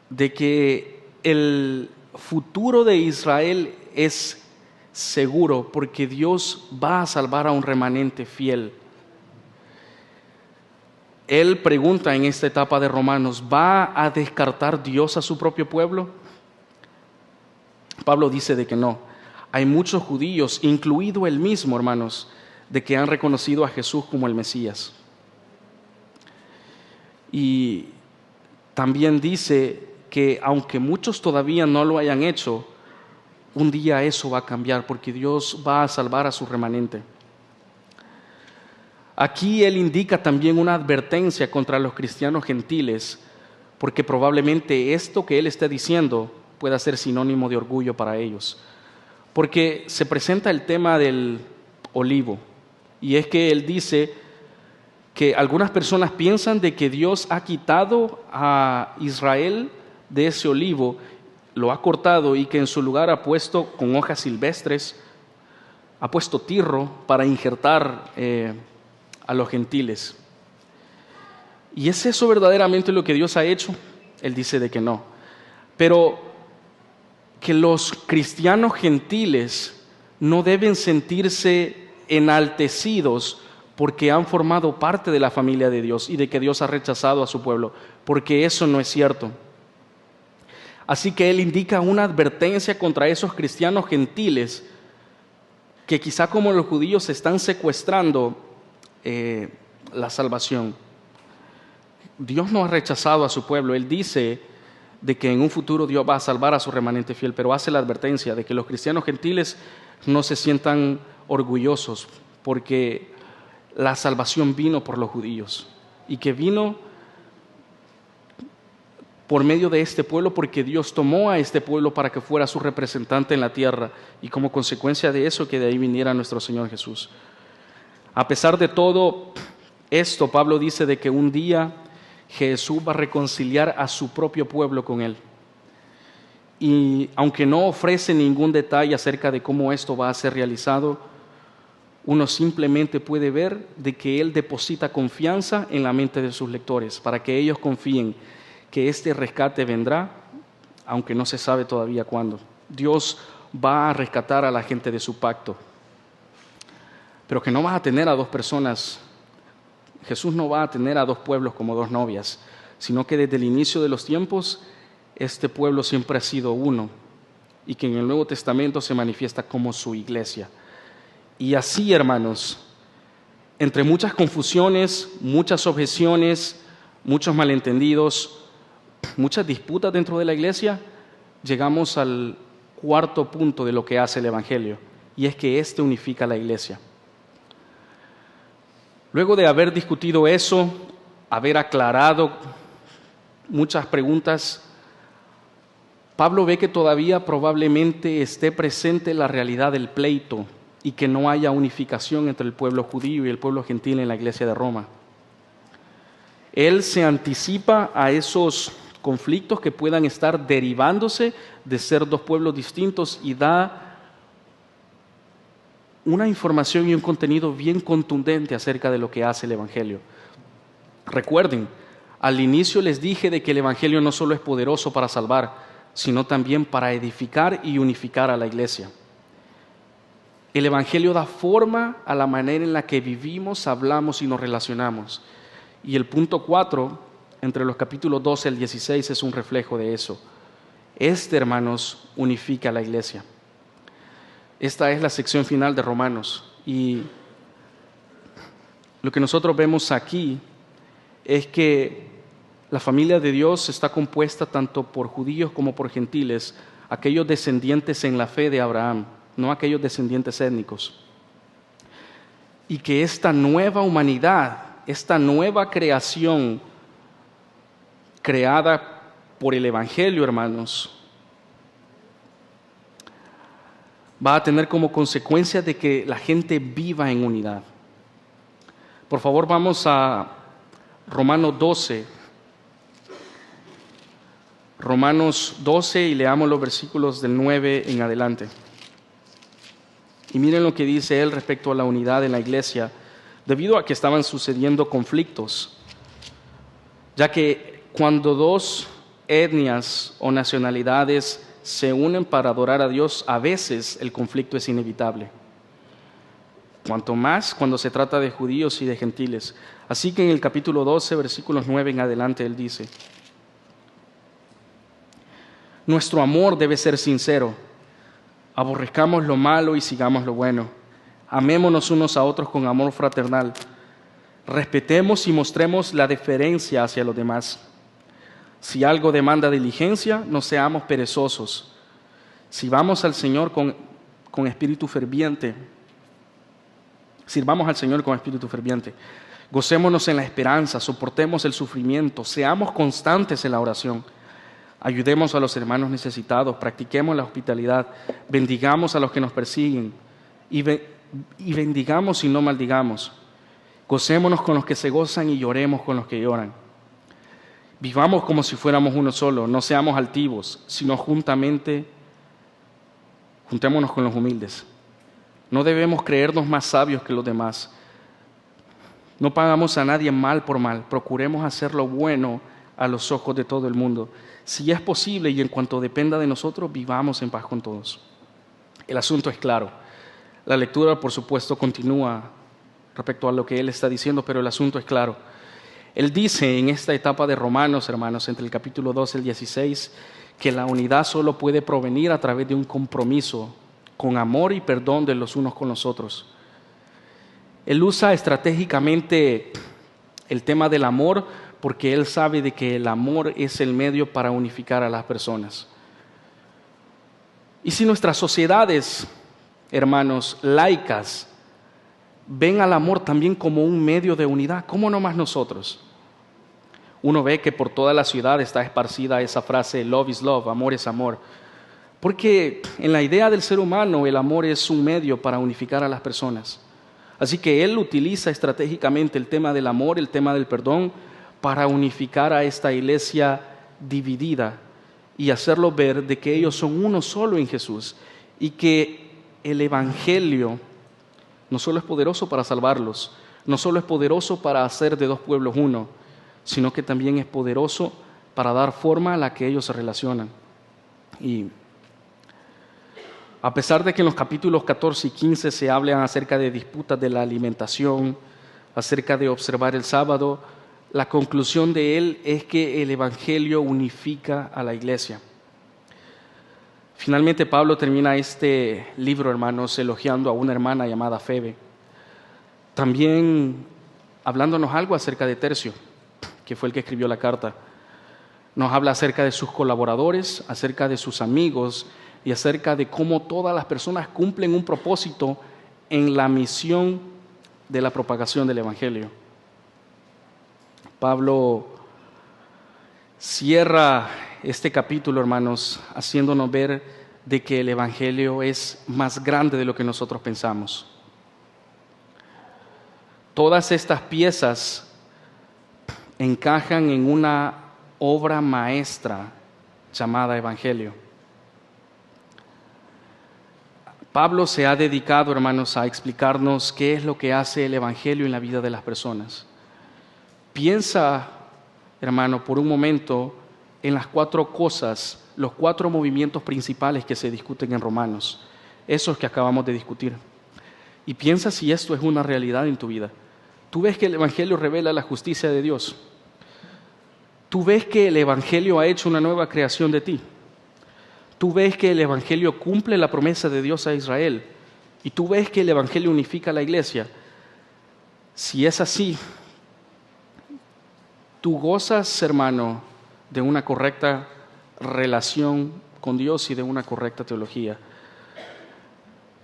de que el futuro de Israel es seguro porque Dios va a salvar a un remanente fiel. Él pregunta en esta etapa de Romanos, ¿va a descartar Dios a su propio pueblo? Pablo dice de que no. Hay muchos judíos, incluido él mismo, hermanos, de que han reconocido a Jesús como el Mesías. Y también dice que aunque muchos todavía no lo hayan hecho, un día eso va a cambiar porque Dios va a salvar a su remanente. Aquí él indica también una advertencia contra los cristianos gentiles, porque probablemente esto que él está diciendo pueda ser sinónimo de orgullo para ellos. Porque se presenta el tema del olivo, y es que él dice que algunas personas piensan de que Dios ha quitado a Israel de ese olivo, lo ha cortado y que en su lugar ha puesto con hojas silvestres, ha puesto tirro para injertar a los gentiles. ¿Y es eso verdaderamente lo que Dios ha hecho? Él dice de que no. Pero que los cristianos gentiles no deben sentirse enaltecidos porque han formado parte de la familia de Dios y de que Dios ha rechazado a su pueblo, porque eso no es cierto. Así que él indica una advertencia contra esos cristianos gentiles que quizá como los judíos están secuestrando la salvación. Dios no ha rechazado a su pueblo. Él dice de que en un futuro Dios va a salvar a su remanente fiel, pero hace la advertencia de que los cristianos gentiles no se sientan orgullosos, porque la salvación vino por los judíos y que vino por medio de este pueblo, porque Dios tomó a este pueblo para que fuera su representante en la tierra y como consecuencia de eso que de ahí viniera nuestro Señor Jesús. A pesar de todo esto, Pablo dice de que un día Jesús va a reconciliar a su propio pueblo con él. Y aunque no ofrece ningún detalle acerca de cómo esto va a ser realizado, uno simplemente puede ver de que él deposita confianza en la mente de sus lectores para que ellos confíen que este rescate vendrá, aunque no se sabe todavía cuándo. Dios va a rescatar a la gente de su pacto, pero que no vas a tener a dos personas. Jesús no va a tener a dos pueblos como dos novias, sino que desde el inicio de los tiempos este pueblo siempre ha sido uno y que en el Nuevo Testamento se manifiesta como su iglesia. Y así, hermanos, entre muchas confusiones, muchas objeciones, muchos malentendidos, muchas disputas dentro de la iglesia, llegamos al cuarto punto de lo que hace el Evangelio, y es que éste unifica la iglesia. Luego de haber discutido eso, haber aclarado muchas preguntas, Pablo ve que todavía probablemente esté presente la realidad del pleito y que no haya unificación entre el pueblo judío y el pueblo gentil en la iglesia de Roma. Él se anticipa a esos conflictos que puedan estar derivándose de ser dos pueblos distintos y da una información y un contenido bien contundente acerca de lo que hace el Evangelio. Recuerden, al inicio les dije de que el Evangelio no solo es poderoso para salvar, sino también para edificar y unificar a la iglesia. El Evangelio da forma a la manera en la que vivimos, hablamos y nos relacionamos. Y el punto 4, entre los capítulos 12 al 16, es un reflejo de eso. Hermanos, unifica a la iglesia. Esta es la sección final de Romanos. Y lo que nosotros vemos aquí es que la familia de Dios está compuesta tanto por judíos como por gentiles, aquellos descendientes en la fe de Abraham, no aquellos descendientes étnicos. Y que esta nueva humanidad, esta nueva creación creada por el Evangelio, hermanos, va a tener como consecuencia de que la gente viva en unidad. Por favor, vamos a Romanos 12. Romanos 12 y leamos los versículos del 9 en adelante. Y miren lo que dice él respecto a la unidad en la iglesia, debido a que estaban sucediendo conflictos, ya que cuando dos etnias o nacionalidades se unen para adorar a Dios, a veces el conflicto es inevitable. Cuanto más cuando se trata de judíos y de gentiles. Así que en el capítulo 12, versículos 9 en adelante, él dice: nuestro amor debe ser sincero. Aborrezcamos lo malo y sigamos lo bueno. Amémonos unos a otros con amor fraternal. Respetemos y mostremos la deferencia hacia los demás. Si algo demanda diligencia, no seamos perezosos. Sirvamos al Señor con espíritu ferviente. Gocémonos en la esperanza, soportemos el sufrimiento, seamos constantes en la oración. Ayudemos a los hermanos necesitados, practiquemos la hospitalidad, bendigamos a los que nos persiguen y bendigamos y no maldigamos. Gocémonos con los que se gozan y lloremos con los que lloran. Vivamos como si fuéramos uno solo, no seamos altivos, sino juntémonos con los humildes. No debemos creernos más sabios que los demás. No pagamos a nadie mal por mal, procuremos hacer lo bueno a los ojos de todo el mundo. Si es posible y en cuanto dependa de nosotros, vivamos en paz con todos. El asunto es claro. La lectura, por supuesto, continúa respecto a lo que él está diciendo, pero el asunto es claro. Él dice en esta etapa de Romanos, hermanos, entre el capítulo 12 y el 16, que la unidad solo puede provenir a través de un compromiso con amor y perdón de los unos con los otros. Él usa estratégicamente el tema del amor porque él sabe de que el amor es el medio para unificar a las personas. Y si nuestras sociedades, hermanos, laicas, ven al amor también como un medio de unidad, ¿cómo no más nosotros? Uno ve que por toda la ciudad está esparcida esa frase, love is love, amor es amor. Porque en la idea del ser humano el amor es un medio para unificar a las personas. Así que él utiliza estratégicamente el tema del amor, el tema del perdón, para unificar a esta iglesia dividida y hacerlo ver de que ellos son uno solo en Jesús y que el Evangelio no solo es poderoso para salvarlos, no solo es poderoso para hacer de dos pueblos uno, sino que también es poderoso para dar forma a la que ellos se relacionan. Y a pesar de que en los capítulos 14 y 15 se hablan acerca de disputas de la alimentación, acerca de observar el sábado, la conclusión de él es que el Evangelio unifica a la iglesia. Finalmente Pablo termina este libro, hermanos, elogiando a una hermana llamada Febe. También hablándonos algo acerca de Tercio, que fue el que escribió la carta. Nos habla acerca de sus colaboradores, acerca de sus amigos y acerca de cómo todas las personas cumplen un propósito en la misión de la propagación del Evangelio. Pablo cierra este capítulo, hermanos, haciéndonos ver de que el Evangelio es más grande de lo que nosotros pensamos. Todas estas piezas encajan en una obra maestra llamada Evangelio. Pablo se ha dedicado, hermanos, a explicarnos qué es lo que hace el Evangelio en la vida de las personas. Piensa, hermano, por un momento en las 4 cosas, los 4 movimientos principales que se discuten en Romanos, esos que acabamos de discutir. Y piensa si esto es una realidad en tu vida. Tú ves que el Evangelio revela la justicia de Dios. Tú ves que el Evangelio ha hecho una nueva creación de ti. Tú ves que el Evangelio cumple la promesa de Dios a Israel. Y tú ves que el Evangelio unifica a la iglesia. Si es así, tú gozas, hermano, de una correcta relación con Dios y de una correcta teología.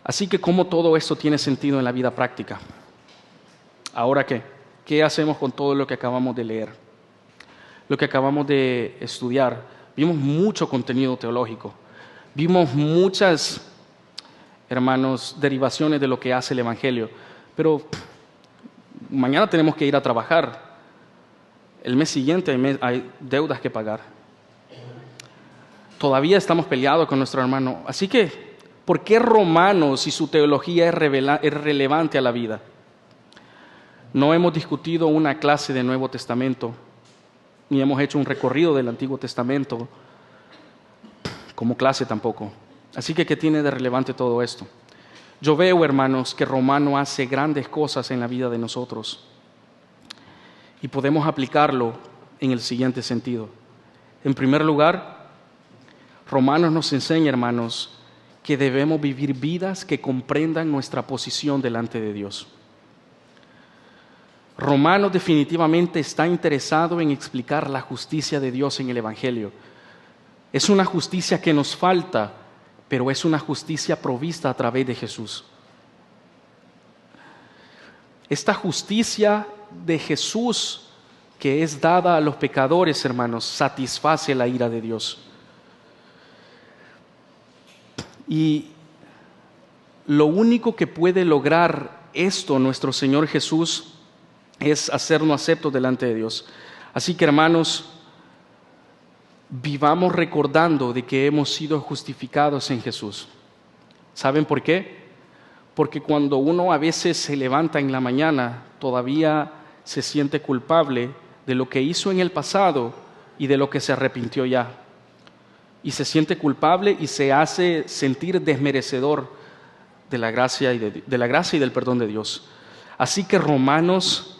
Así que, ¿cómo todo esto tiene sentido en la vida práctica? ¿Ahora qué? ¿Qué hacemos con todo lo que acabamos de leer? Lo que acabamos de estudiar. Vimos mucho contenido teológico. Vimos muchas, hermanos, derivaciones de lo que hace el Evangelio. Pero mañana tenemos que ir a trabajar. El mes siguiente hay deudas que pagar. Todavía estamos peleados con nuestro hermano. Así que, ¿por qué Romanos si su teología es relevante a la vida? No hemos discutido una clase de Nuevo Testamento, ni hemos hecho un recorrido del Antiguo Testamento como clase tampoco. Así que, ¿qué tiene de relevante todo esto? Yo veo, hermanos, que Romano hace grandes cosas en la vida de nosotros. Y podemos aplicarlo en el siguiente sentido. En primer lugar, Romanos nos enseña, hermanos, que debemos vivir vidas que comprendan nuestra posición delante de Dios. Romanos definitivamente está interesado en explicar la justicia de Dios en el Evangelio. Es una justicia que nos falta, pero es una justicia provista a través de Jesús. Esta justicia de Jesús que es dada a los pecadores, hermanos, satisface la ira de Dios. Y lo único que puede lograr esto nuestro Señor Jesús es hacernos aceptos delante de Dios. Así que, hermanos, vivamos recordando de que hemos sido justificados en Jesús. ¿Saben por qué? Porque cuando uno a veces se levanta en la mañana, todavía se siente culpable de lo que hizo en el pasado y de lo que se arrepintió ya. Y se siente culpable y se hace sentir desmerecedor de la gracia y del perdón de Dios. Así que Romanos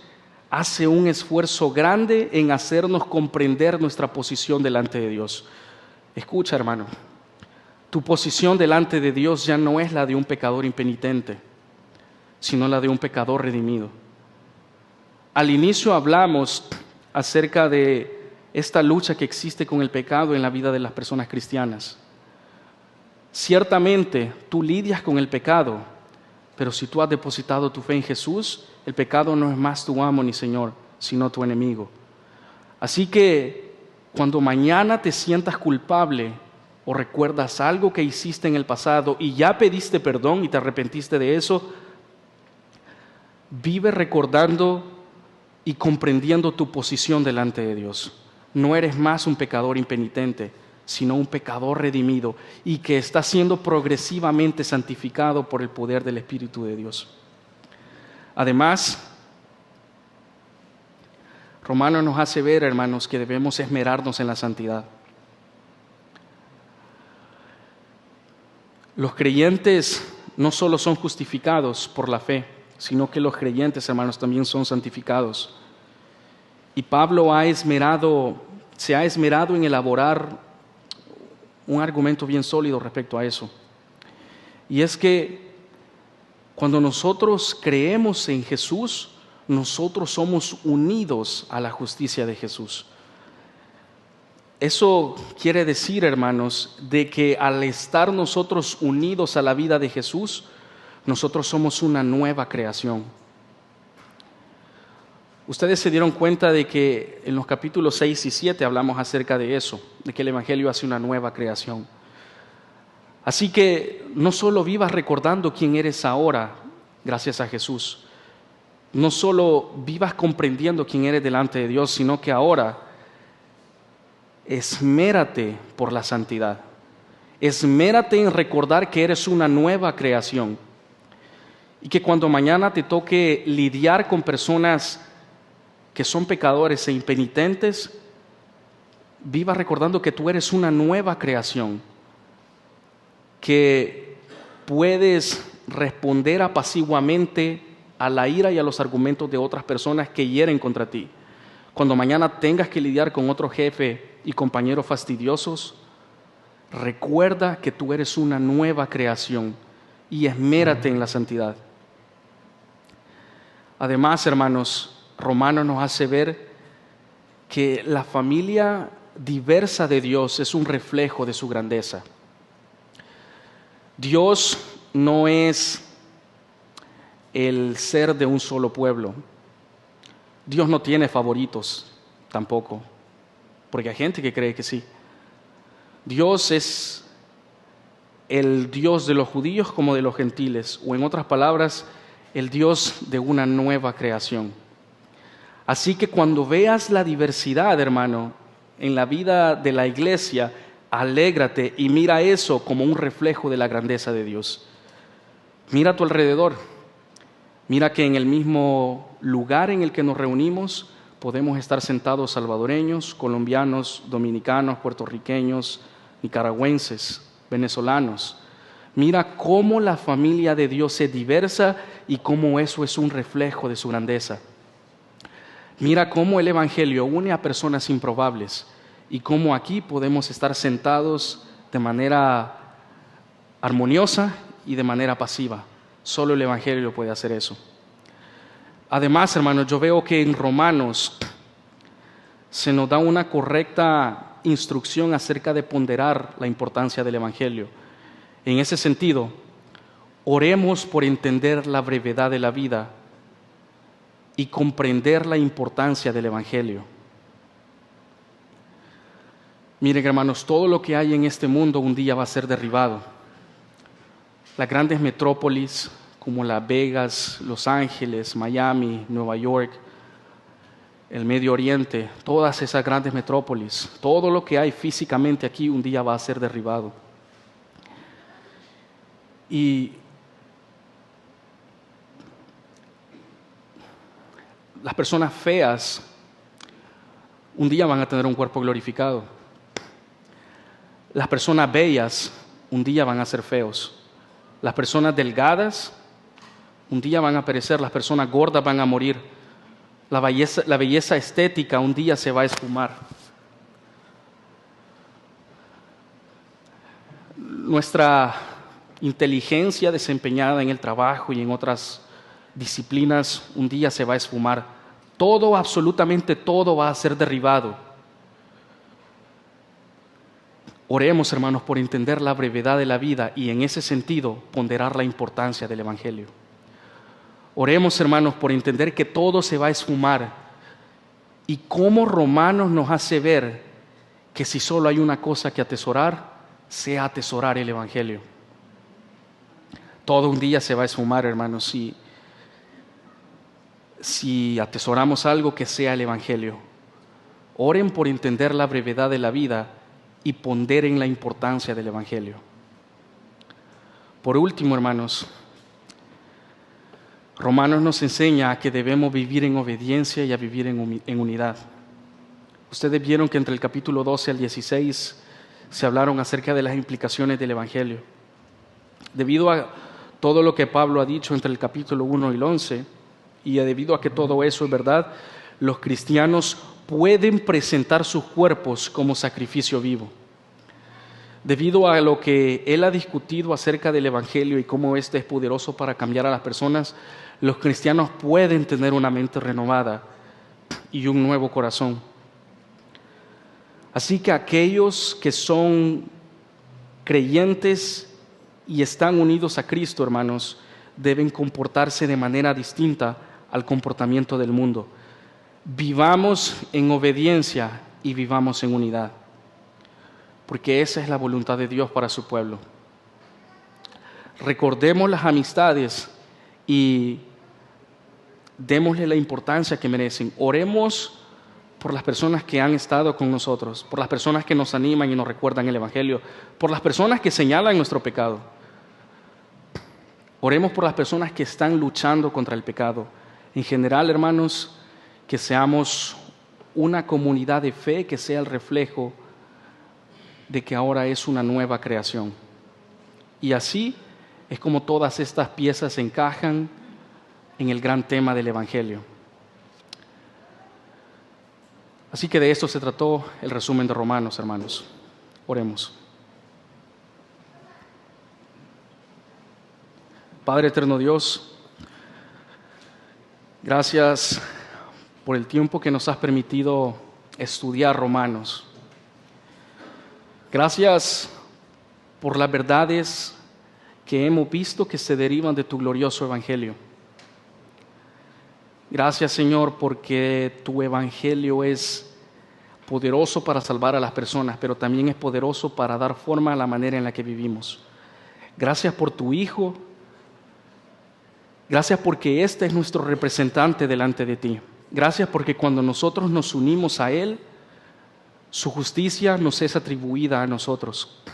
hace un esfuerzo grande en hacernos comprender nuestra posición delante de Dios. Escucha, hermano, tu posición delante de Dios ya no es la de un pecador impenitente, sino la de un pecador redimido. Al inicio hablamos acerca de esta lucha que existe con el pecado en la vida de las personas cristianas. Ciertamente, tú lidias con el pecado, pero si tú has depositado tu fe en Jesús, el pecado no es más tu amo ni Señor, sino tu enemigo. Así que cuando mañana te sientas culpable o recuerdas algo que hiciste en el pasado y ya pediste perdón y te arrepentiste de eso, vive recordando y comprendiendo tu posición delante de Dios. No eres más un pecador impenitente, sino un pecador redimido y que está siendo progresivamente santificado por el poder del Espíritu de Dios. Además, Romanos nos hace ver, hermanos, que debemos esmerarnos en la santidad. Los creyentes no solo son justificados por la fe, sino que los creyentes, hermanos, también son santificados. Y Pablo se ha esmerado en elaborar un argumento bien sólido respecto a eso. Y es que cuando nosotros creemos en Jesús, nosotros somos unidos a la justicia de Jesús. Eso quiere decir, hermanos, de que al estar nosotros unidos a la vida de Jesús, nosotros somos una nueva creación. Ustedes se dieron cuenta de que en los capítulos 6 y 7 hablamos acerca de eso, de que el Evangelio hace una nueva creación. Así que no solo vivas recordando quién eres ahora, gracias a Jesús. No solo vivas comprendiendo quién eres delante de Dios, sino que ahora esmérate por la santidad. Esmérate en recordar que eres una nueva creación. Y que cuando mañana te toque lidiar con personas que son pecadores e impenitentes, viva recordando que tú eres una nueva creación, que puedes responder apaciguamente a la ira y a los argumentos de otras personas que hieren contra ti. Cuando mañana tengas que lidiar con otro jefe y compañeros fastidiosos, recuerda que tú eres una nueva creación y esmérate en la santidad. Además, hermanos, Romanos nos hace ver que la familia diversa de Dios es un reflejo de su grandeza. Dios no es el ser de un solo pueblo. Dios no tiene favoritos tampoco, porque hay gente que cree que sí. Dios es el Dios de los judíos como de los gentiles, o en otras palabras, el Dios de una nueva creación. Así que cuando veas la diversidad, hermano, en la vida de la iglesia, alégrate y mira eso como un reflejo de la grandeza de Dios. Mira a tu alrededor. Mira que en el mismo lugar en el que nos reunimos podemos estar sentados salvadoreños, colombianos, dominicanos, puertorriqueños, nicaragüenses, venezolanos. Mira cómo la familia de Dios es diversa y cómo eso es un reflejo de su grandeza. Mira cómo el Evangelio une a personas improbables y cómo aquí podemos estar sentados de manera armoniosa y de manera pasiva. Solo el Evangelio puede hacer eso. Además, hermanos, yo veo que en Romanos se nos da una correcta instrucción acerca de ponderar la importancia del Evangelio. En ese sentido, oremos por entender la brevedad de la vida y comprender la importancia del Evangelio. Miren, hermanos, todo lo que hay en este mundo un día va a ser derribado. Las grandes metrópolis como Las Vegas, Los Ángeles, Miami, Nueva York, el Medio Oriente, todas esas grandes metrópolis, todo lo que hay físicamente aquí un día va a ser derribado. Y las personas feas un día van a tener un cuerpo glorificado. Las personas bellas un día van a ser feos. Las personas delgadas un día van a perecer, las personas gordas van a morir, la belleza estética un día se va a esfumar. Nuestra inteligencia desempeñada en el trabajo y en otras disciplinas un día se va a esfumar. Todo, absolutamente todo va a ser derribado. Oremos, hermanos, por entender la brevedad de la vida y en ese sentido ponderar la importancia del Evangelio. Oremos, hermanos, por entender que todo se va a esfumar y cómo Romanos nos hace ver que si solo hay una cosa que atesorar, sea atesorar el Evangelio. Todo un día se va a esfumar, hermanos, si atesoramos algo, que sea el Evangelio. Oren por entender la brevedad de la vida y ponderen la importancia del Evangelio. Por último, hermanos, Romanos nos enseña que debemos vivir en obediencia y a vivir en unidad. Ustedes vieron que entre el capítulo 12 al 16 se hablaron acerca de las implicaciones del Evangelio. Debido a todo lo que Pablo ha dicho entre el capítulo 1 y el 11, y debido a que todo eso es verdad, los cristianos pueden presentar sus cuerpos como sacrificio vivo. Debido a lo que él ha discutido acerca del Evangelio y cómo este es poderoso para cambiar a las personas, los cristianos pueden tener una mente renovada y un nuevo corazón. Así que aquellos que son creyentes y están unidos a Cristo, hermanos, deben comportarse de manera distinta al comportamiento del mundo. Vivamos en obediencia y vivamos en unidad, porque esa es la voluntad de Dios para su pueblo. Recordemos las amistades y démosle la importancia que merecen. Oremos por las personas que han estado con nosotros, por las personas que nos animan y nos recuerdan el Evangelio, por las personas que señalan nuestro pecado. Oremos por las personas que están luchando contra el pecado. En general, hermanos, que seamos una comunidad de fe que sea el reflejo de que ahora es una nueva creación. Y así es como todas estas piezas encajan en el gran tema del Evangelio. Así que de esto se trató el resumen de Romanos, hermanos. Oremos. Padre eterno Dios, gracias por el tiempo que nos has permitido estudiar Romanos. Gracias por las verdades que hemos visto que se derivan de tu glorioso Evangelio. Gracias, Señor, porque tu Evangelio es poderoso para salvar a las personas, pero también es poderoso para dar forma a la manera en la que vivimos. Gracias por tu Hijo. Gracias porque este es nuestro representante delante de ti. Gracias porque cuando nosotros nos unimos a Él, su justicia nos es atribuida a nosotros.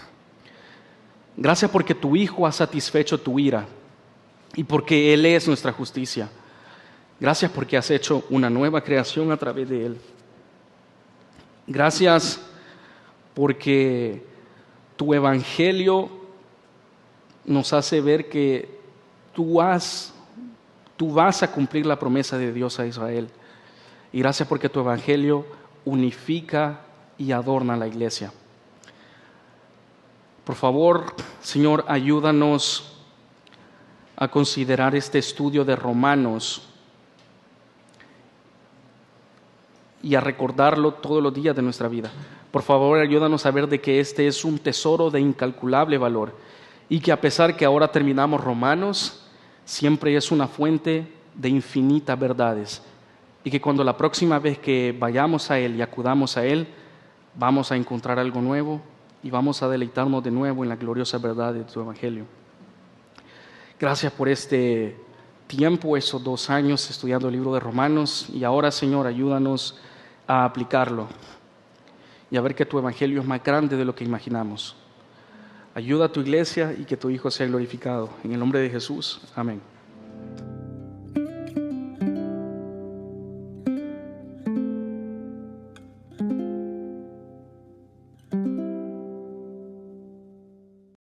Gracias porque tu Hijo ha satisfecho tu ira y porque Él es nuestra justicia. Gracias porque has hecho una nueva creación a través de Él. Gracias porque tu Evangelio nos hace ver que tú vas a cumplir la promesa de Dios a Israel. Y gracias porque tu Evangelio unifica y adorna la iglesia. Por favor, Señor, ayúdanos a considerar este estudio de Romanos y a recordarlo todos los días de nuestra vida. Por favor, ayúdanos a ver de que este es un tesoro de incalculable valor y que a pesar que ahora terminamos Romanos, siempre es una fuente de infinitas verdades y que cuando la próxima vez que vayamos a Él y acudamos a Él, vamos a encontrar algo nuevo y vamos a deleitarnos de nuevo en la gloriosa verdad de tu Evangelio. Gracias por este tiempo, esos 2 años estudiando el libro de Romanos, y ahora, Señor, ayúdanos a aplicarlo y a ver que tu Evangelio es más grande de lo que imaginamos. Ayuda a tu iglesia y que tu Hijo sea glorificado. En el nombre de Jesús. Amén.